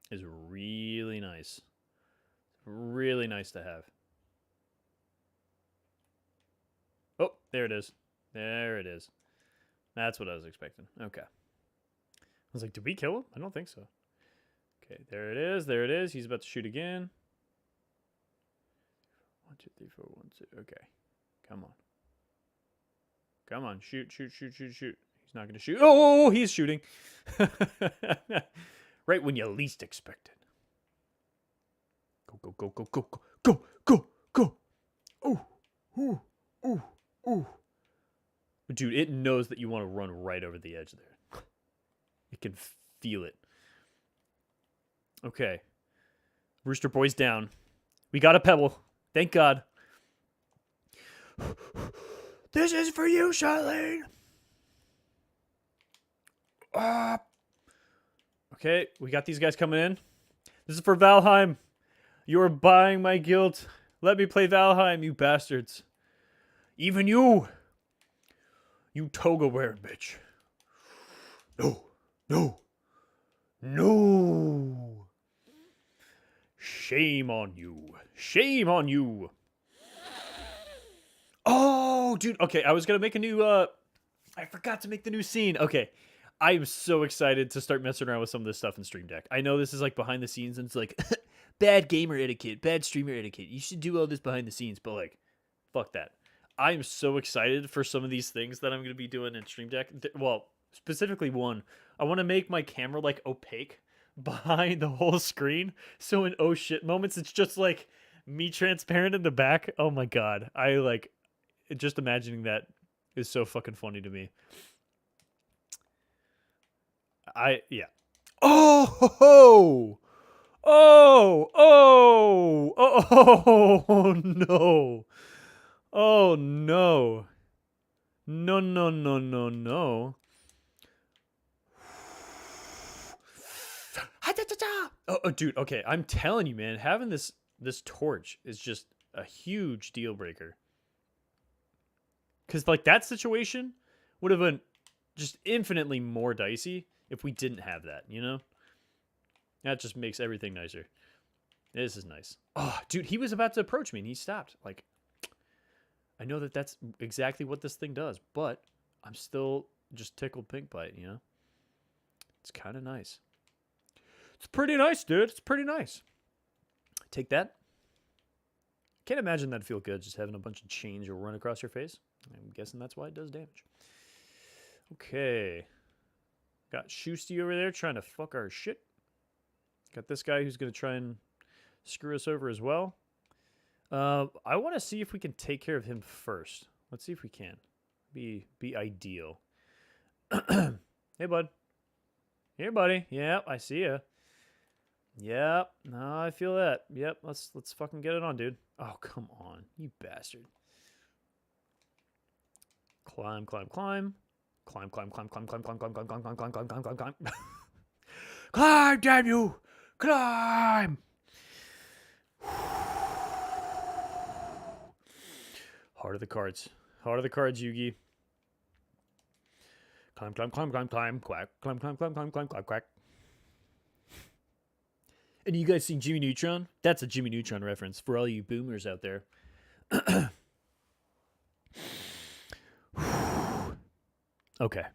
is really nice. Really nice to have. Oh, there it is. There it is. That's what I was expecting. Okay. I was like, did we kill him? I don't think so. Okay, there it is. There it is. He's about to shoot again. 1, 2, 3, 4, 1, 2. Okay. Come on. Come on. Shoot. He's not going to shoot. Oh, he's shooting. Right when you least expect it. Go. Ooh. Dude, it knows that you want to run right over the edge there. It can feel it. Okay. Rooster Boy's down. We got a pebble. Thank God. This is for you, Charlene. Okay, we got these guys coming in. This is for Valheim. You are buying my guilt. Let me play Valheim, you bastards. Even you. You toga wearing bitch. No. Shame on you. Oh, dude. Okay, I was going to make a new, I forgot to make the new scene. Okay. I am so excited to start messing around with some of this stuff in Stream Deck. I know this is like behind the scenes, and it's like bad gamer etiquette, bad streamer etiquette. You should do all this behind the scenes, but like, fuck that. I am so excited for some of these things that I'm going to be doing in Stream Deck. Well, specifically one, I want to make my camera like opaque behind the whole screen. So in oh shit moments, it's just like me transparent in the back. Oh my God. I like just imagining that is so fucking funny to me. Yeah. Oh no. Oh no. No. Oh, dude. Okay, I'm telling you, man. Having this torch is just a huge deal breaker. Because like that situation would have been just infinitely more dicey if we didn't have that. You know, that just makes everything nicer. This is nice. Oh, dude, he was about to approach me and he stopped. Like, I know that that's exactly what this thing does, but I'm still just tickled pink by it. You know, it's kind of nice. It's pretty nice, dude. It's pretty nice. Take that. Can't imagine that'd feel good just having a bunch of change run across your face. I'm guessing that's why it does damage. Okay. Got Shoosty over there trying to fuck our shit. Got this guy who's going to try and screw us over as well. I want to see if we can take care of him first. Let's see if we can. Be ideal. Hey, bud. Here, buddy. Yep, I see ya. Yep. No, I feel that. Yep. Let's fucking get it on, dude. Oh, come on, you bastard. Climb, climb, climb. Climb, climb, climb, climb, climb, climb, climb, climb, climb, climb, climb, climb, climb, climb, climb. Climb, damn you! Climb! Heart of the cards. Heart of the cards, Yugi. Climb, climb, climb, climb, climb, quack. Climb, climb, climb, climb, climb, quack, quack. And you guys seen Jimmy Neutron? That's a Jimmy Neutron reference for all you boomers out there. Okay.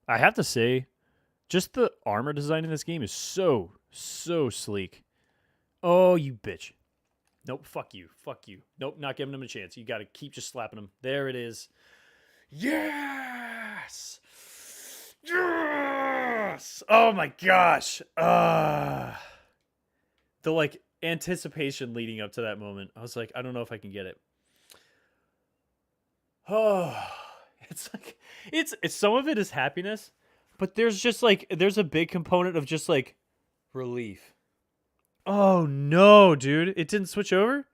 I have to say, just the armor design in this game is so sleek. Oh, you bitch. Nope, fuck you. Fuck you. Nope, not giving him a chance. You gotta keep just slapping him. There it is. Yes! Yes! Oh my gosh. The like anticipation leading up to that moment. I was like, I don't know if I can get it. Oh, it's like it's some of it is happiness, but there's just like there's a big component of just like relief. Oh no, dude. It didn't switch over?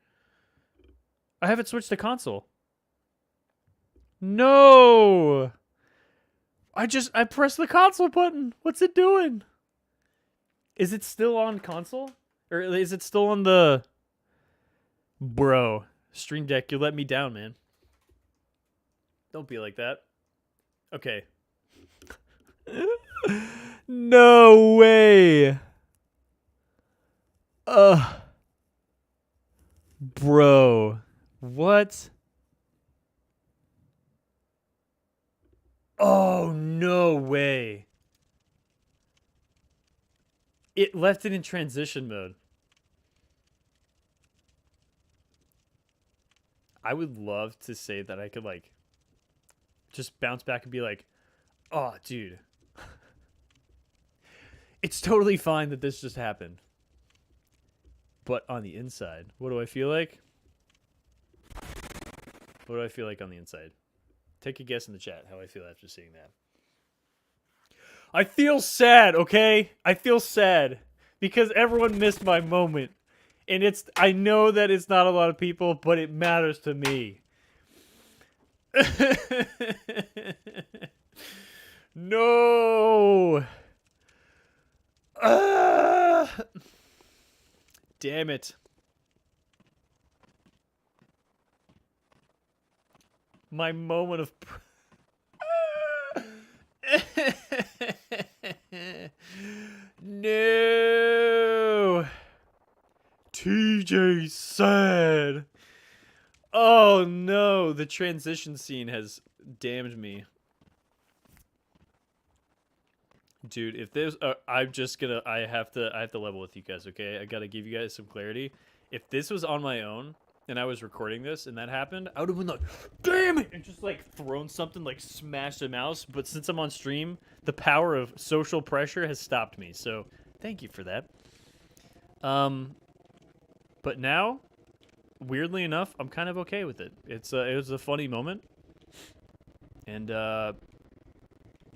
I haven't switched to console. No. I pressed the console button. What's it doing? Is it still on console? Or is it still on the... Bro, Stream Deck, you let me down, man. Don't be like that. Okay. No way. Bro. What? Oh, no way. It left it in transition mode. I would love to say that I could, like, just bounce back and be like, oh, dude. It's totally fine that this just happened. But on the inside, what do I feel like? What do I feel like on the inside? Take a guess in the chat how I feel after seeing that. I feel sad, okay? I feel sad because everyone missed my moment. And I know that it's not a lot of people, but it matters to me. No. Damn it. My moment of... No. TJ sad. Oh no, the transition scene has damned me. Dude, if there's I have to level with you guys, okay? I got to give you guys some clarity. If this was on my own and I was recording this and that happened, I would have been like, "Damn it!" and just like thrown something, like smashed a mouse, but since I'm on stream, the power of social pressure has stopped me. So, thank you for that. But now, weirdly enough, I'm kind of okay with it. It was a funny moment. And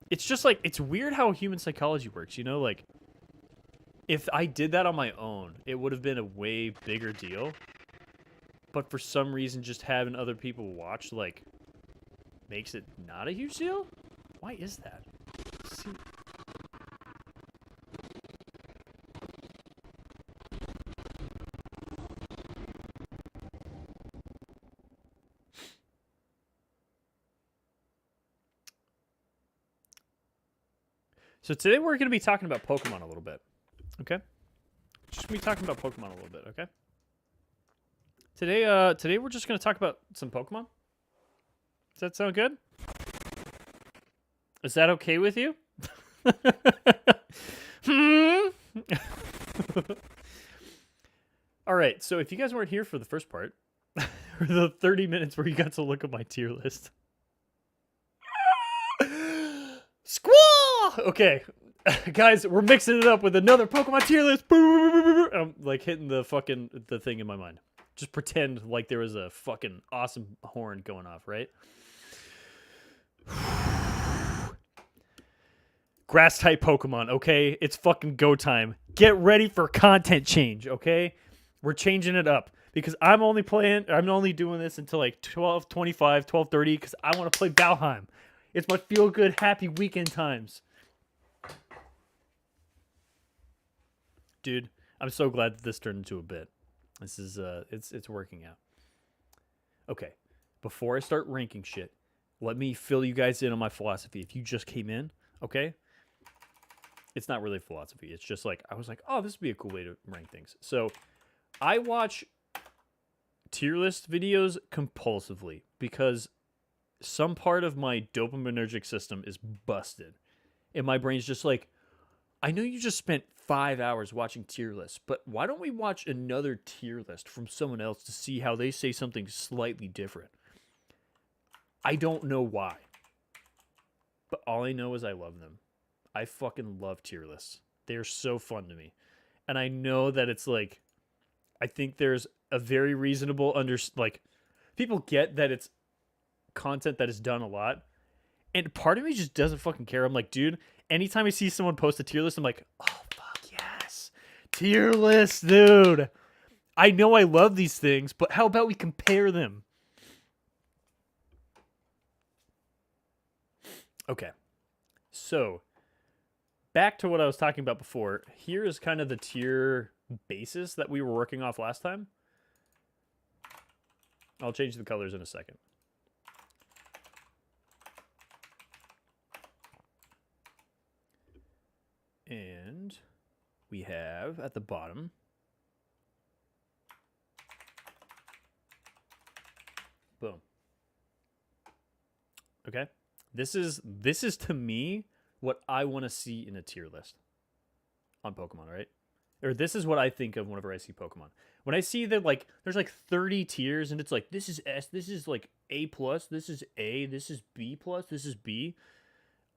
it's just like, it's weird how human psychology works, you know? Like, if I did that on my own, it would have been a way bigger deal. But for some reason, just having other people watch, like, makes it not a huge deal? Why is that? See? So today we're going to be talking about Pokemon a little bit. Okay? Just going to be talking about Pokemon a little bit, okay? Today we're just going to talk about some Pokemon. Does that sound good? Is that okay with you? All right, so if you guys weren't here for the first part, or the 30 minutes where you got to look at my tier list. Squaw! Okay, guys, we're mixing it up with another Pokemon tier list. I'm like hitting the thing in my mind. Just pretend like there was a fucking awesome horn going off, right? Grass type Pokemon, okay? It's fucking go time. Get ready for content change, okay? We're changing it up because I'm only doing this until like 12:25, 12:30 because I want to play Valheim. It's my feel good, happy weekend times. Dude, I'm so glad that this turned into a bit. This is it's working out. Okay, before I start ranking shit, let me fill you guys in on my philosophy. If you just came in, okay? It's not really philosophy. It's just like, I was like, oh, this would be a cool way to rank things. So I watch tier list videos compulsively because some part of my dopaminergic system is busted. And my brain's just like, I know you just spent 5 hours watching tier lists, but why don't we watch another tier list from someone else to see how they say something slightly different? I don't know why. But all I know is I love them. I fucking love tier lists. They're so fun to me. And I know that it's like, I think there's a very reasonable people get that it's content that is done a lot. And part of me just doesn't fucking care. I'm like, dude, anytime I see someone post a tier list, I'm like, oh, fuck yes. Tier list, dude. I know I love these things, but how about we compare them? Okay. So, back to what I was talking about before. Here is kind of the tier basis that we were working off last time. I'll change the colors in a second. And we have at the bottom boom. Okay? This is to me what I want to see in a tier list on Pokemon, right? Or this is what I think of whenever I see Pokemon. When I see that like there's like 30 tiers and it's like this is S, this is like A plus, this is A, this is B plus, this is B.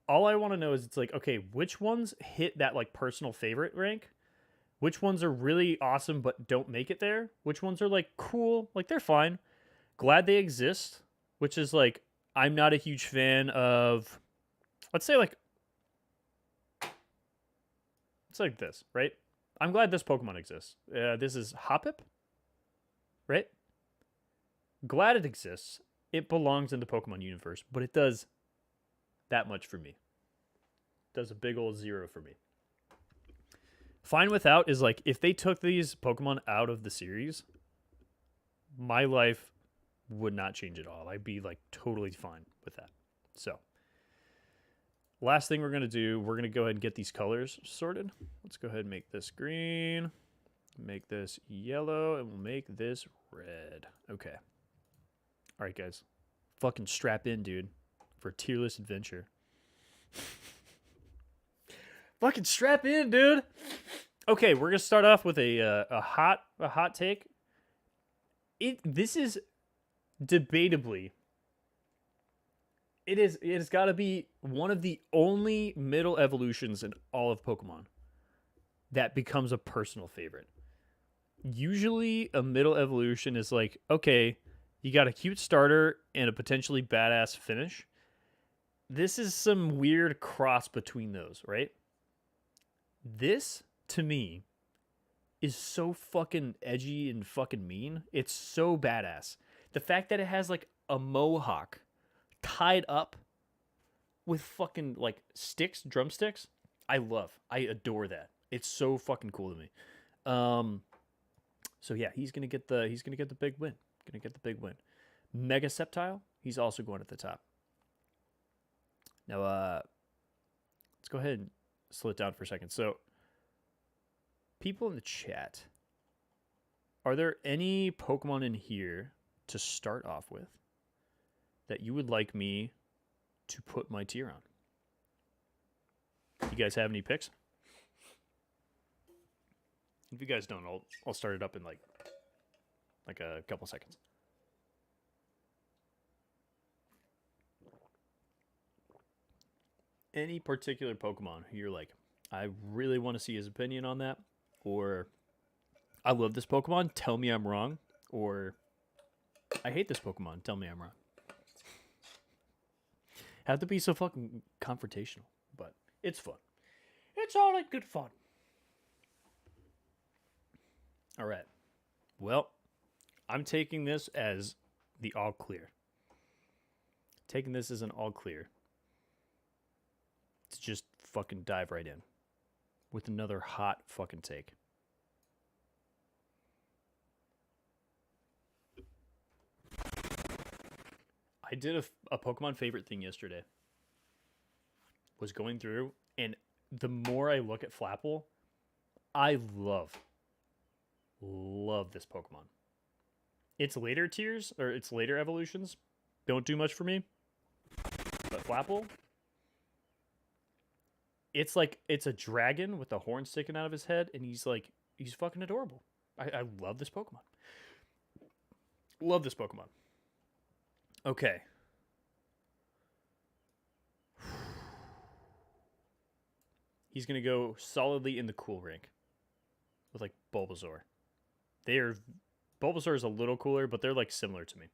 All I want to know is it's like, okay, which ones hit that like personal favorite rank? Which ones are really awesome but don't make it there? Which ones are like cool, like they're fine. Glad they exist, which is like I'm not a huge fan of, let's say like, it's like this, right? I'm glad this Pokemon exists. This is Hoppip, right? Glad it exists. It belongs in the Pokemon universe, but it does that much for me. It does a big old 0 for me. Fine without is like, if they took these Pokemon out of the series, my life would not change at all. I'd be like totally fine with that. So, last thing we're going to do, we're going to go ahead and get these colors sorted. Let's go ahead and make this green, make this yellow, and we'll make this red. Okay. All right, guys. Fucking strap in, dude, for a tier list adventure. Fucking strap in, dude. Okay, we're going to start off with a hot take. This is debatably, it has got to be one of the only middle evolutions in all of Pokemon that becomes a personal favorite. Usually a middle evolution is like, okay, you got a cute starter and a potentially badass finish. This is some weird cross between those, right? This, to me, is so fucking edgy and fucking mean. It's so badass. The fact that it has like a mohawk tied up with fucking like sticks, drumsticks, I adore that. It's so fucking cool to me. So yeah, he's gonna get the big win. Gonna get the big win. Mega Sceptile, he's also going at the top. Now let's go ahead and slow it down for a second. So, people in the chat, are there any Pokemon in here to start off with that you would like me to put my tier on? You guys have any picks? If you guys don't, I'll start it up in like a couple seconds. Any particular Pokemon who you're like, I really want to see his opinion on that, or I love this Pokemon, tell me I'm wrong, or I hate this Pokemon, tell me I'm wrong. Have to be so fucking confrontational, but it's fun. It's all in good fun. All right. Well, I'm taking this as the all clear. Taking this as an all clear. To just fucking dive right in with another hot fucking take. I did a Pokemon favorite thing yesterday. Was going through, and the more I look at Flapple, I love this Pokemon. Its later tiers, or its later evolutions, don't do much for me. But Flapple, it's like, it's a dragon with a horn sticking out of his head, and he's fucking adorable. I love this Pokemon. Love this Pokemon. Okay. He's going to go solidly in the cool rank with like Bulbasaur. Bulbasaur is a little cooler, but they're like similar to me.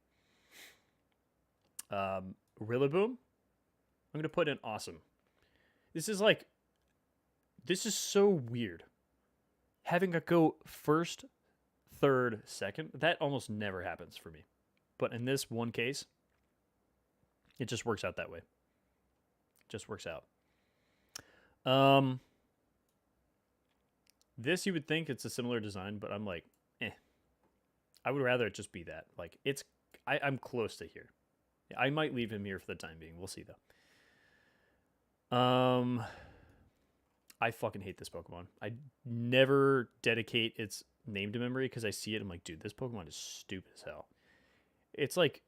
Rillaboom, I'm going to put in awesome. This is so weird. Having it go first, third, second, that almost never happens for me. But in this one case, it just works out that way. It just works out. This you would think it's a similar design, but I'm like, I would rather it just be that. Like, I'm close to here. I might leave him here for the time being. We'll see though. I fucking hate this Pokemon. I never dedicate its name to memory because I see it. I'm like, dude, this Pokemon is stupid as hell. It's like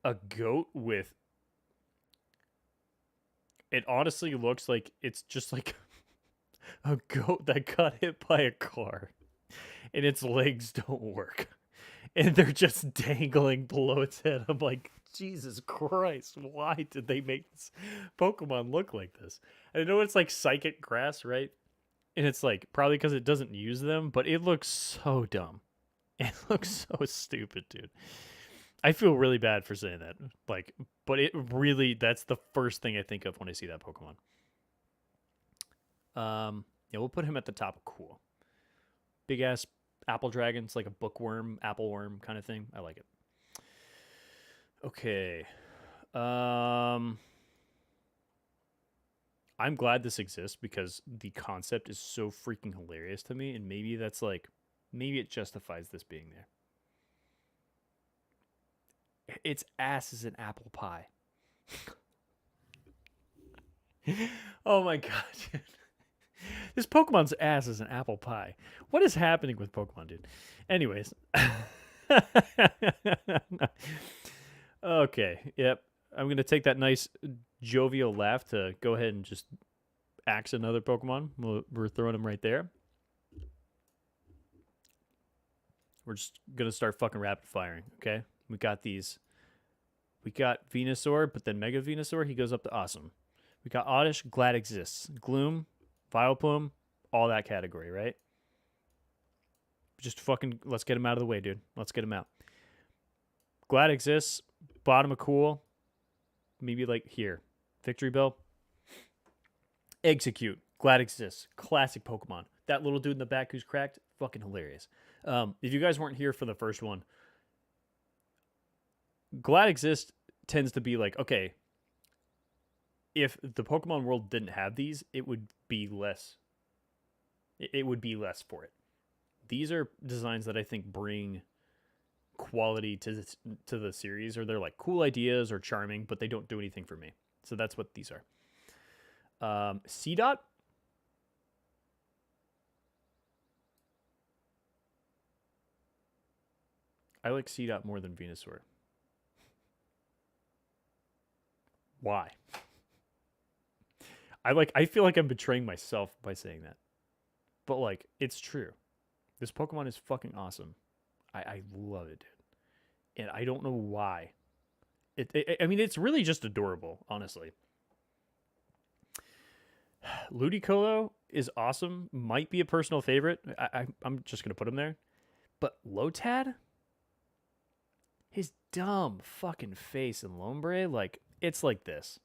a goat with. It honestly looks like it's just like a goat that got hit by a car and its legs don't work. And they're just dangling below its head. I'm like, Jesus Christ, why did they make this Pokemon look like this? I know it's like psychic grass, right? And it's like probably because it doesn't use them, but it looks so dumb. It looks so stupid, dude. I feel really bad for saying that. Like, but it really, that's the first thing I think of when I see that Pokemon. Yeah, we'll put him at the top of cool. Big ass apple dragons, like a bookworm, apple worm kind of thing. I like it. Okay. I'm glad this exists because the concept is so freaking hilarious to me, and maybe that's like, maybe it justifies this being there. Its ass is an apple pie. Oh my god, dude. This Pokemon's ass is an apple pie. What is happening with Pokemon, dude? Anyways. Okay, yep. I'm going to take that nice jovial laugh to go ahead and just axe another Pokemon. We're throwing him right there. We're just going to start fucking rapid firing, okay? We got these. We got Venusaur, but then Mega Venusaur, he goes up to awesome. We got Oddish, Glad Exists. Gloom, Vileplume, all that category, right? Just fucking, let's get him out of the way, dude. Let's get him out. Glad Exists, bottom of cool. Maybe like here. Victory Bell. Execute. Glad Exists. Classic Pokemon. That little dude in the back who's cracked, fucking hilarious. If you guys weren't here for the first one, Glad Exist tends to be like, okay, if the Pokemon world didn't have these, it would be less. It would be less for it. These are designs that I think bring quality to the series, or they're like cool ideas or charming, but they don't do anything for me. So that's what these are. C-Dot, I like Seedot more than Venusaur. Why? I feel like I'm betraying myself by saying that. But like, it's true. This Pokemon is fucking awesome. I love it, dude. And I don't know why. I mean, it's really just adorable, honestly. Ludicolo is awesome. Might be a personal favorite. I'm just going to put him there. But Lotad? His dumb fucking face in Lombre, like, it's like this.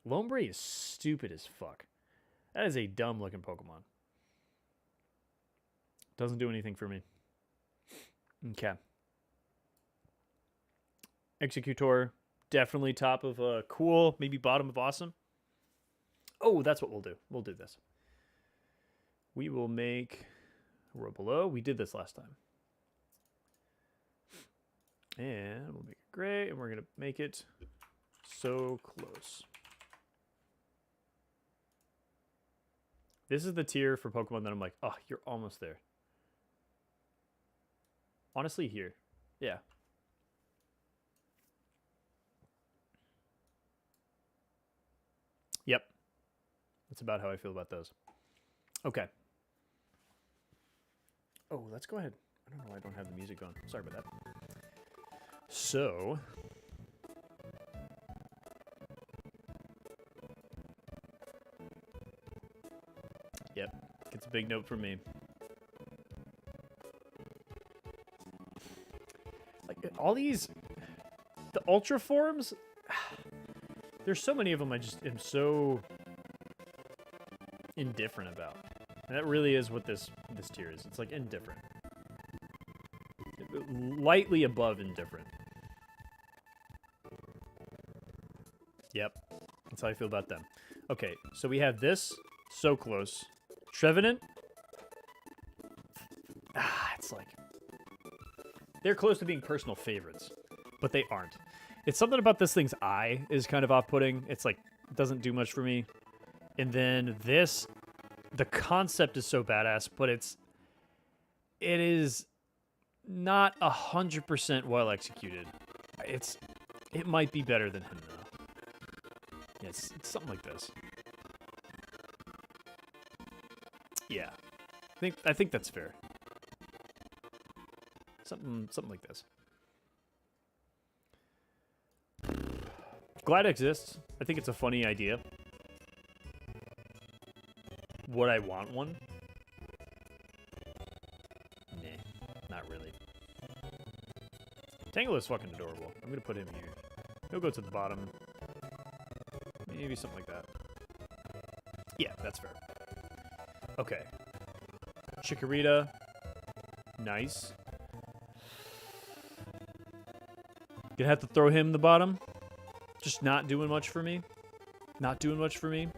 Lombre is stupid as fuck. That is a dumb looking Pokemon. Doesn't do anything for me. Okay. Executor, definitely top of cool, maybe bottom of awesome. Oh, that's what we'll do. We'll do this. We will make a row below. We did this last time. And we'll make it gray, and we're going to make it so close. This is the tier for Pokemon that I'm like, oh, you're almost there. Honestly, here. Yeah. Yep. That's about how I feel about those. Okay. Oh, let's go ahead. I don't know why I don't have the music on. Sorry about that. So... Yep. Gets a big note from me. Like, all these... The Ultra forms... There's so many of them I just am so... indifferent about. And that really is what this tier is. It's like indifferent. Lightly above indifferent. Yep. That's how I feel about them. Okay, so we have this. So close. Trevenant. It's like... They're close to being personal favorites. But they aren't. It's something about this thing's eye is kind of off-putting. It's like, it doesn't do much for me. And then this... The concept is so badass, but it is not 100% well executed. It might be better than him though. Yeah, it's something like this. Yeah, I think that's fair. Something like this. Glad it exists. I think it's a funny idea. Would I want one? Nah, not really. Tangle is fucking adorable. I'm gonna put him here. He'll go to the bottom. Maybe something like that. Yeah, that's fair. Okay. Chikorita. Nice. Gonna have to throw him in the bottom. Just not doing much for me. Not doing much for me.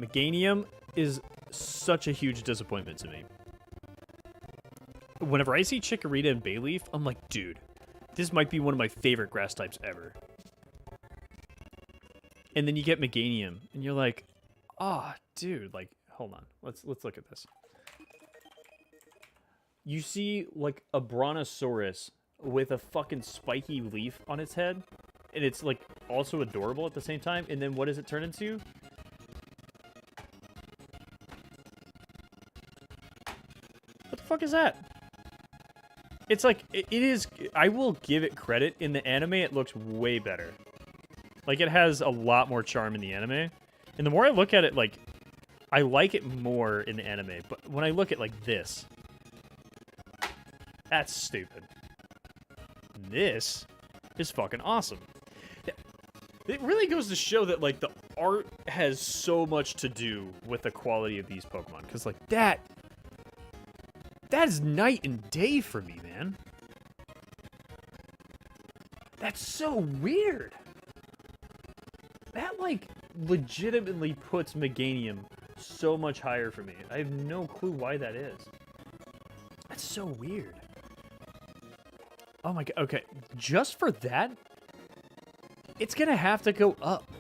Meganium is such a huge disappointment to me. Whenever I see Chikorita and Bayleaf, I'm like, dude, this might be one of my favorite grass types ever. And then you get Meganium, and you're like, oh, dude, like, hold on. Let's look at this. You see, like, a Brontosaurus with a fucking spiky leaf on its head, and it's, like, also adorable at the same time, and then what does it turn into? What the fuck is that? It's like, it is, I will give it credit. In the anime, it looks way better. Like, it has a lot more charm in the anime. And the more I look at it, like, I like it more in the anime. But when I look at, like, this, that's stupid. This is fucking awesome. It really goes to show that, like, the art has so much to do with the quality of these Pokemon. Because, like, that is night and day for me, man. That's so weird. That, like, legitimately puts Meganium so much higher for me. I have no clue why that is. That's so weird. Oh my god, okay. Just for that, it's gonna have to go up.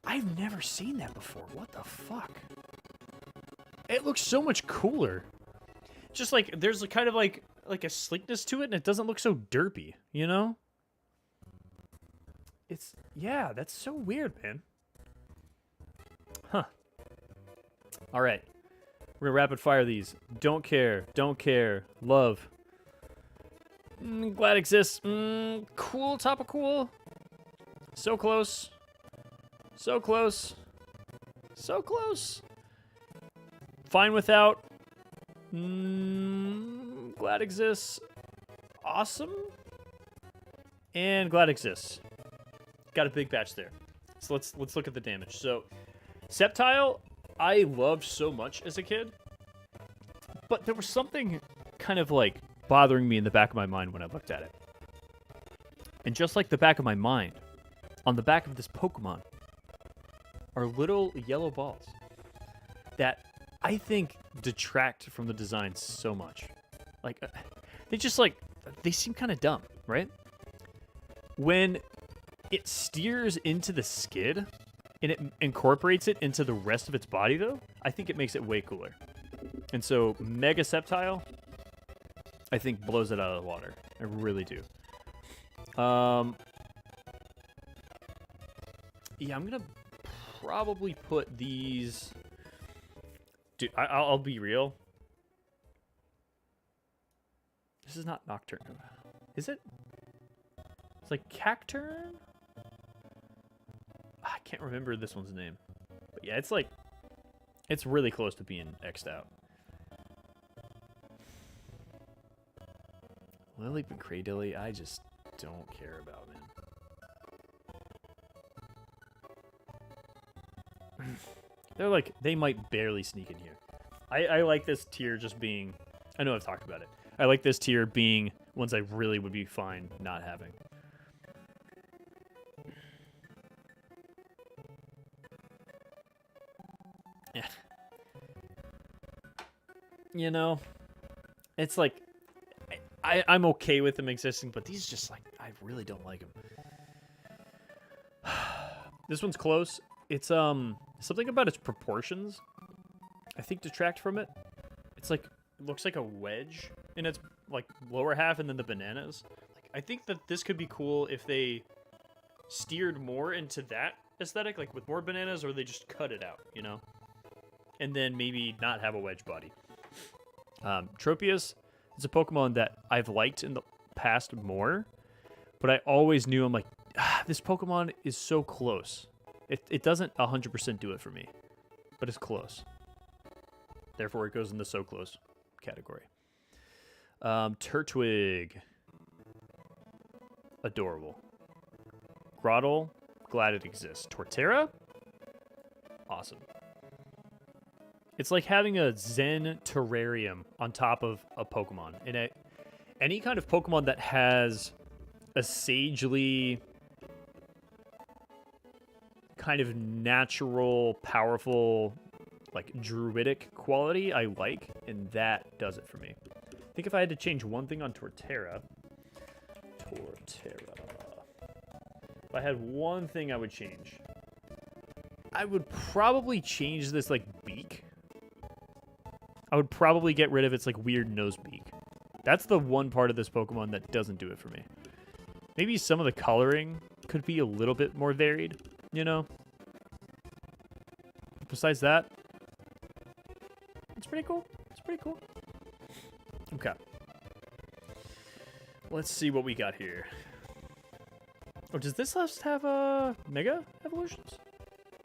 I've never seen that before. What the fuck? It looks so much cooler. Just like there's a kind of like a sleekness to it, and it doesn't look so derpy, you know? Yeah, that's so weird, man. Huh. All right. We're gonna rapid fire these. Don't care. Don't care. Love. Glad exists. Cool. Top of cool. So close. So close. So close. Fine without. Glad exists. Awesome. And glad exists. Got a big batch there. So let's look at the damage. So Sceptile, I loved so much as a kid, but there was something kind of like bothering me in the back of my mind when I looked at it. And just like the back of my mind, on the back of this Pokemon are little yellow balls that I think detract from the design so much. Like, they seem kind of dumb, right? When it steers into the skid and it incorporates it into the rest of its body, though, I think it makes it way cooler. And so Mega Sceptile, I think, blows it out of the water. I really do. Yeah, I'm going to probably put these... Dude, I'll be real. This is not Nocturne. Is it? It's like Cacturne? I can't remember this one's name. But yeah, it's like... It's really close to being X'd out. Lileep and Cradilly, I just don't care about, man. They're like, they might barely sneak in here. I like this tier just being... I know I've talked about it. I like this tier being ones I really would be fine not having. Yeah. You know, it's like, I'm okay with them existing, but these just like, I really don't like them. This one's close. It's, something about its proportions, I think, detract from it. It's like, it looks like a wedge in its, like, lower half and then the bananas. Like, I think that this could be cool if they steered more into that aesthetic, like with more bananas, or they just cut it out, you know? And then maybe not have a wedge body. Tropius is a Pokemon that I've liked in the past more, but I always knew, I'm like, this Pokemon is so close. It doesn't 100% do it for me, but it's close. Therefore, it goes in the so close category. Turtwig. Adorable. Grotle. Glad it exists. Torterra. Awesome. It's like having a Zen terrarium on top of a Pokemon. And any kind of Pokemon that has a sagely... kind of natural, powerful, like druidic quality I like, and that does it for me. I think if I had to change one thing on Torterra, if I had one thing I would change, I would probably change this like beak. I would probably get rid of its like weird nose beak. That's the one part of this Pokemon that doesn't do it for me. Maybe some of the coloring could be a little bit more varied, you know? Besides that, it's pretty cool. It's pretty cool. Okay. Let's see what we got here. Oh, does this list have Mega Evolutions?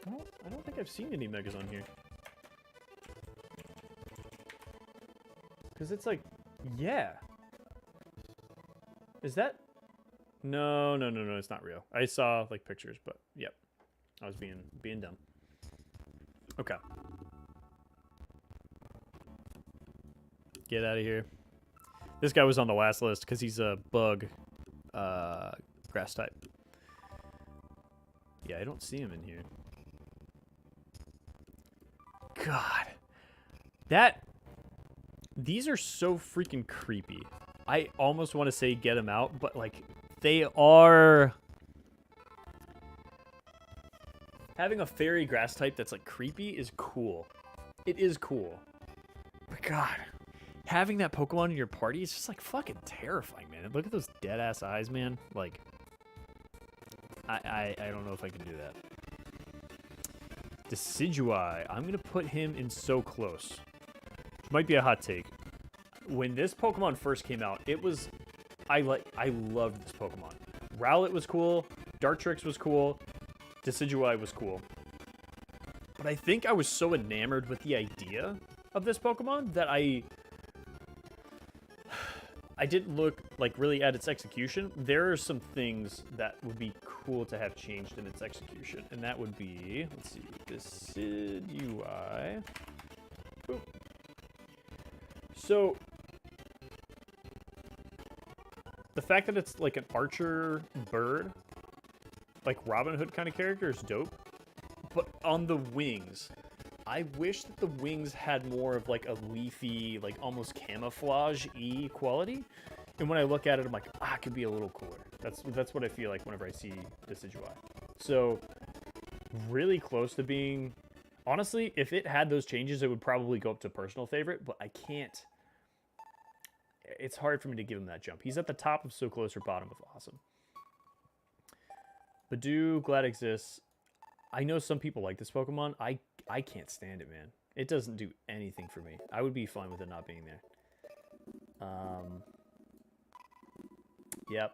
I don't think I've seen any Megas on here. Because it's like, yeah. Is that... No, it's not real. I saw, like, pictures, but, yep. I was being dumb. Okay. Get out of here. This guy was on the last list because he's a bug grass type. Yeah, I don't see him in here. God. These are so freaking creepy. I almost want to say get them out, but like they are... Having a fairy grass type that's like creepy is cool. It is cool. God. Having that Pokemon in your party is just like fucking terrifying, man. Look at those dead ass eyes, man. Like, I don't know if I can do that. Decidueye. I'm gonna put him in so close. Might be a hot take. When this Pokemon first came out, it was I loved this Pokemon. Rowlet was cool, Dartrix was cool, Decidueye was cool. But I think I was so enamored with the idea of this Pokemon that I didn't look like really at its execution. There are some things that would be cool to have changed in its execution, and that would be, let's see, Decidueye. Boop. So the fact that it's like an archer bird, like Robin Hood kind of character, is dope. But on the wings, I wish that the wings had more of like a leafy, like almost camouflage-y quality. And when I look at it, I'm like, it could be a little cooler. That's what I feel like whenever I see Decidueye. So really close to being, honestly, if it had those changes, it would probably go up to personal favorite, but I can't. It's hard for me to give him that jump. He's at the top of so close or bottom of awesome. Badoo, glad exists. I know some people like this Pokemon. I can't stand it, man. It doesn't do anything for me. I would be fine with it not being there. Yep.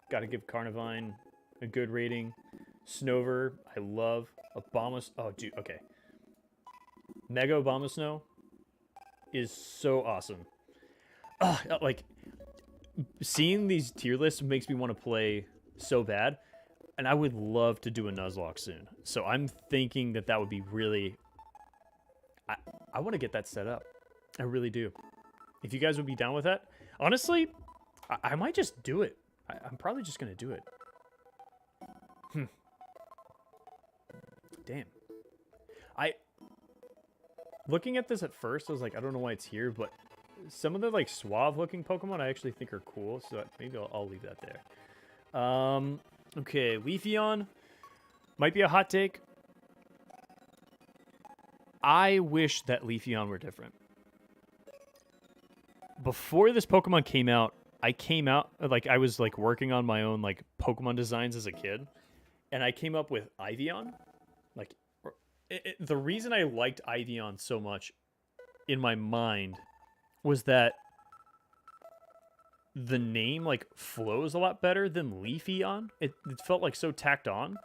Gotta give Carnivine a good rating. Snover, I love. Abomasnow. Oh, dude, okay. Mega Abomasnow is so awesome. Like, seeing these tier lists makes me want to play so bad. And I would love to do a Nuzlocke soon. So I'm thinking that would be really... I want to get that set up. I really do. If you guys would be down with that. Honestly, I might just do it. I'm probably just going to do it. Damn. Looking at this at first, I was like, I don't know why it's here, but some of the like suave-looking Pokemon I actually think are cool, so maybe I'll leave that there. Okay, Leafeon. Might be a hot take. I wish that Leafeon were different. Before this Pokemon came out, I was like working on my own like Pokemon designs as a kid, and I came up with Ivyon. Like, the reason I liked Ivyon so much in my mind was that the name like flows a lot better than Leafeon. It felt like so tacked on.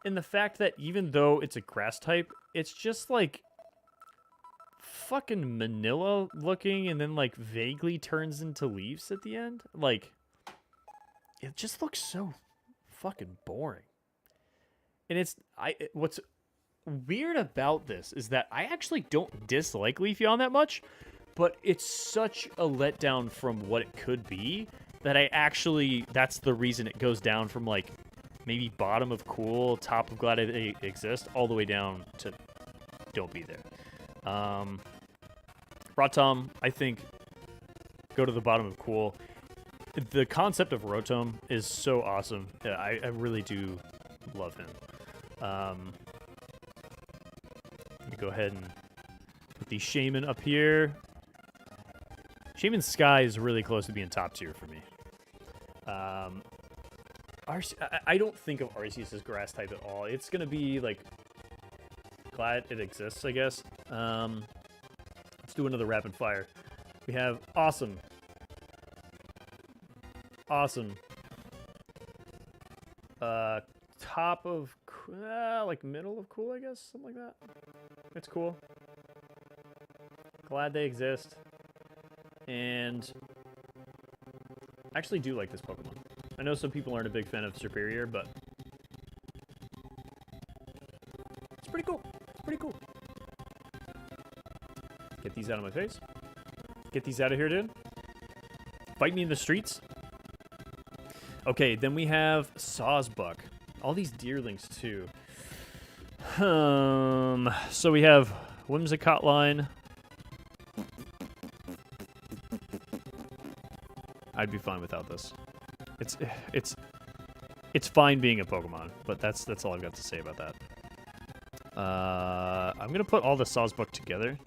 And the fact that even though it's a grass type, it's just like fucking manila looking and then like vaguely turns into leaves at the end. Like, it just looks so fucking boring. And what's weird about this is that I actually don't dislike Leafeon that much. But it's such a letdown from what it could be that that's the reason it goes down from like maybe bottom of cool, top of glad it exists, all the way down to don't be there. Rotom, I think, go to the bottom of cool. The concept of Rotom is so awesome. I really do love him. Let me go ahead and put the Shaman up here. Shaman Sky is really close to being top tier for me. I don't think of Arceus as grass type at all. It's going to be, like, glad it exists, I guess. Let's do another rapid fire. We have Awesome. Awesome. Top of, like, middle of cool, I guess? Something like that. It's cool. Glad they exist. And I actually do like this Pokemon. I know some people aren't a big fan of Superior, but it's pretty cool. It's pretty cool. Get these out of my face. Get these out of here, dude. Fight me in the streets. Okay, then we have Sawsbuck. All these Deerlings, too. So we have Whimsicott line. I'd be fine without this. It's fine being a Pokemon, but that's all I've got to say about that. I'm gonna put all the Sawsbuck together.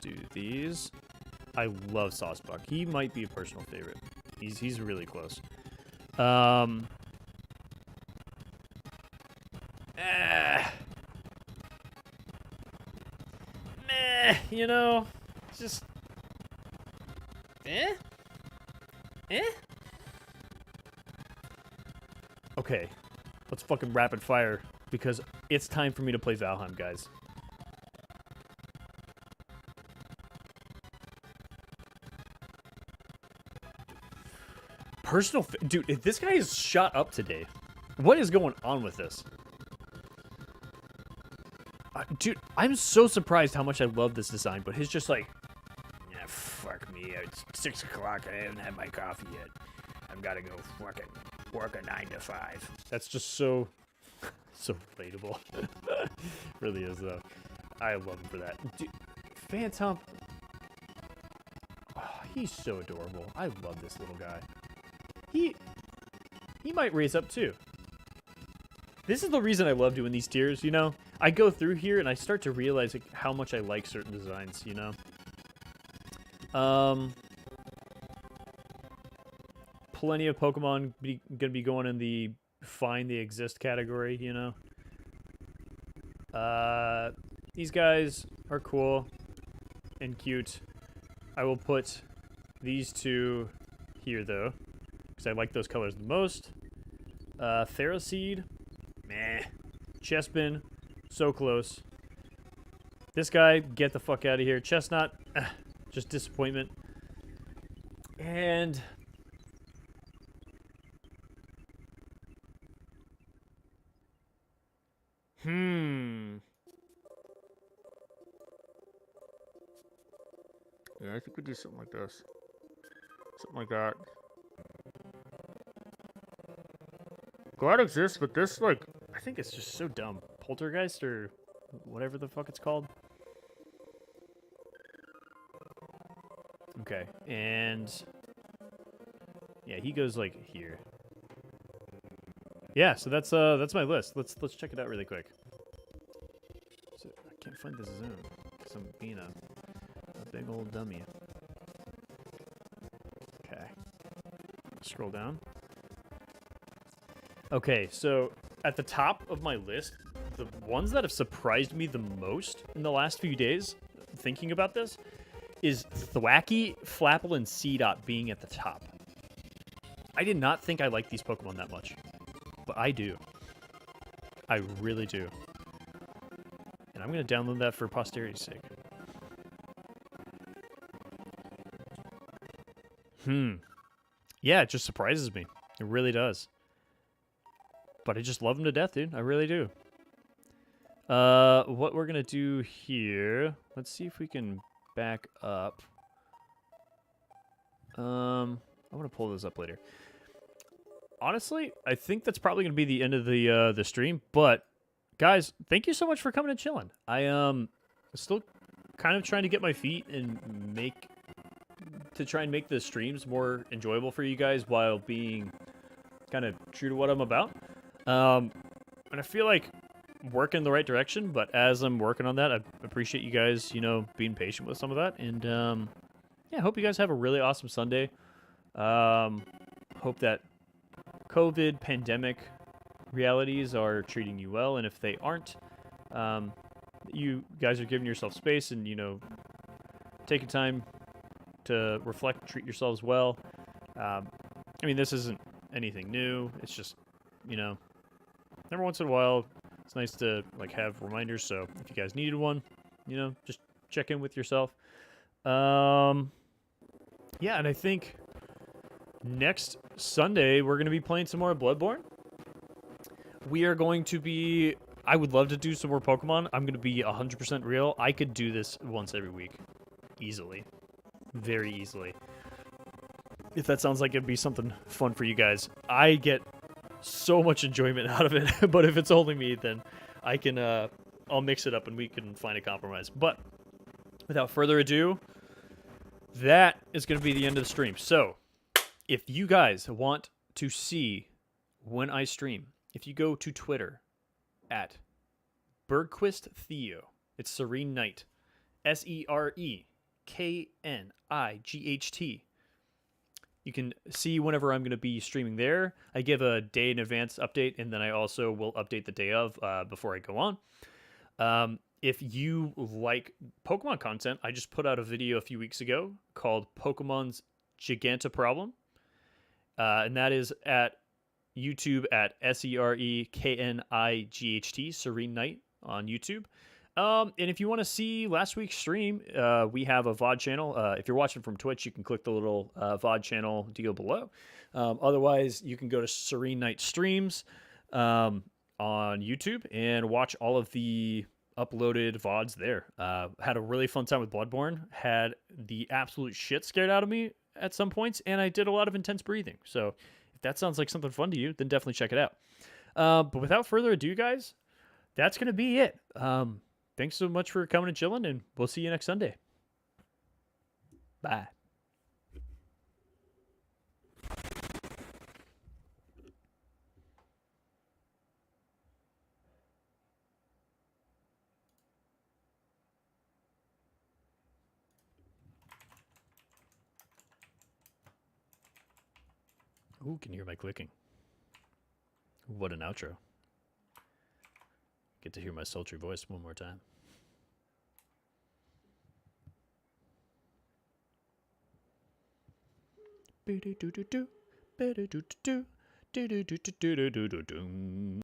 do these. I love Saucebuck. He might be a personal favorite. He's really close. Meh, you know, it's just eh? Okay, let's fucking rapid fire because it's time for me to play Valheim, guys. Dude, if this guy is shot up today, what is going on with this? Dude, I'm so surprised how much I love this design, but he's just like, yeah, fuck me, it's 6 o'clock, I haven't had my coffee yet. I've got to go fucking work a 9 to 5. That's just so relatable. Really is, though. I love him for that. Dude, Phantom, oh, he's so adorable. I love this little guy. He might raise up too. This is the reason I love doing these tiers, you know? I go through here and I start to realize like, how much I like certain designs, you know? Plenty of Pokemon gonna be going in the find the exist category, you know? These guys are cool and cute. I will put these two here, though, because I like those colors the most. Theraseed, meh. Chespin, so close. This guy, get the fuck out of here. Chestnut, just disappointment. And yeah, I think we do something like this. Something like that. Glad exists, but this, like, I think it's just so dumb. Poltergeist or whatever the fuck it's called. Okay, and yeah, he goes like here. Yeah, so that's my list. Let's check it out really quick. So, I can't find the zone because I'm being a big old dummy. Okay, scroll down. Okay, so at the top of my list, the ones that have surprised me the most in the last few days, thinking about this, is Thwacky, Flapple, and Seedot being at the top. I did not think I liked these Pokemon that much, but I do. I really do. And I'm going to download that for posterity's sake. Yeah, it just surprises me. It really does. But I just love them to death, dude. I really do. What we're going to do here... Let's see if we can back up. I'm going to pull this up later. Honestly, I think that's probably going to be the end of the stream. But, guys, thank you so much for coming and chilling. I am still kind of trying to get my feet and try and make the streams more enjoyable for you guys while being kind of true to what I'm about. And I feel like working in the right direction, but as I'm working on that, I appreciate you guys, you know, being patient with some of that. And, yeah, I hope you guys have a really awesome Sunday. Hope that COVID pandemic realities are treating you well. And if they aren't, you guys are giving yourself space and, you know, taking time to reflect, treat yourselves well. I mean, this isn't anything new. It's just, you know, every once in a while, it's nice to, like, have reminders. So if you guys needed one, you know, just check in with yourself. Yeah, and I think next Sunday, we're going to be playing some more Bloodborne. We are going to be... I would love to do some more Pokemon. I'm going to be 100% real. I could do this once every week. Easily. Very easily. If that sounds like it'd be something fun for you guys. I get so much enjoyment out of it. But if it's only me, then I can... I'll mix it up and we can find a compromise. But without further ado, that is going to be the end of the stream. So, if you guys want to see when I stream, if you go to Twitter at Bergquist Theo, it's Serene Knight, SERENE KNIGHT. You can see whenever I'm going to be streaming there. I give a day in advance update, and then I also will update the day of before I go on. If you like Pokemon content, I just put out a video a few weeks ago called Pokemon's Giganta Problem. And that is at YouTube at SEREKNIGHT, Serene Night on YouTube. And if you want to see last week's stream, we have a VOD channel. If you're watching from Twitch, you can click the little VOD channel deal below. Otherwise, you can go to Serene Night Streams on YouTube and watch all of the uploaded VODs there. Had a really fun time with Bloodborne. Had the absolute shit scared out of me at some points, and I did a lot of intense breathing. So if that sounds like something fun to you, then definitely check it out. But without further ado, guys, that's going to be it. Thanks so much for coming and chilling, and we'll see you next Sunday. Bye. Ooh, can you hear my clicking? What an outro. Get to hear my sultry voice one more time.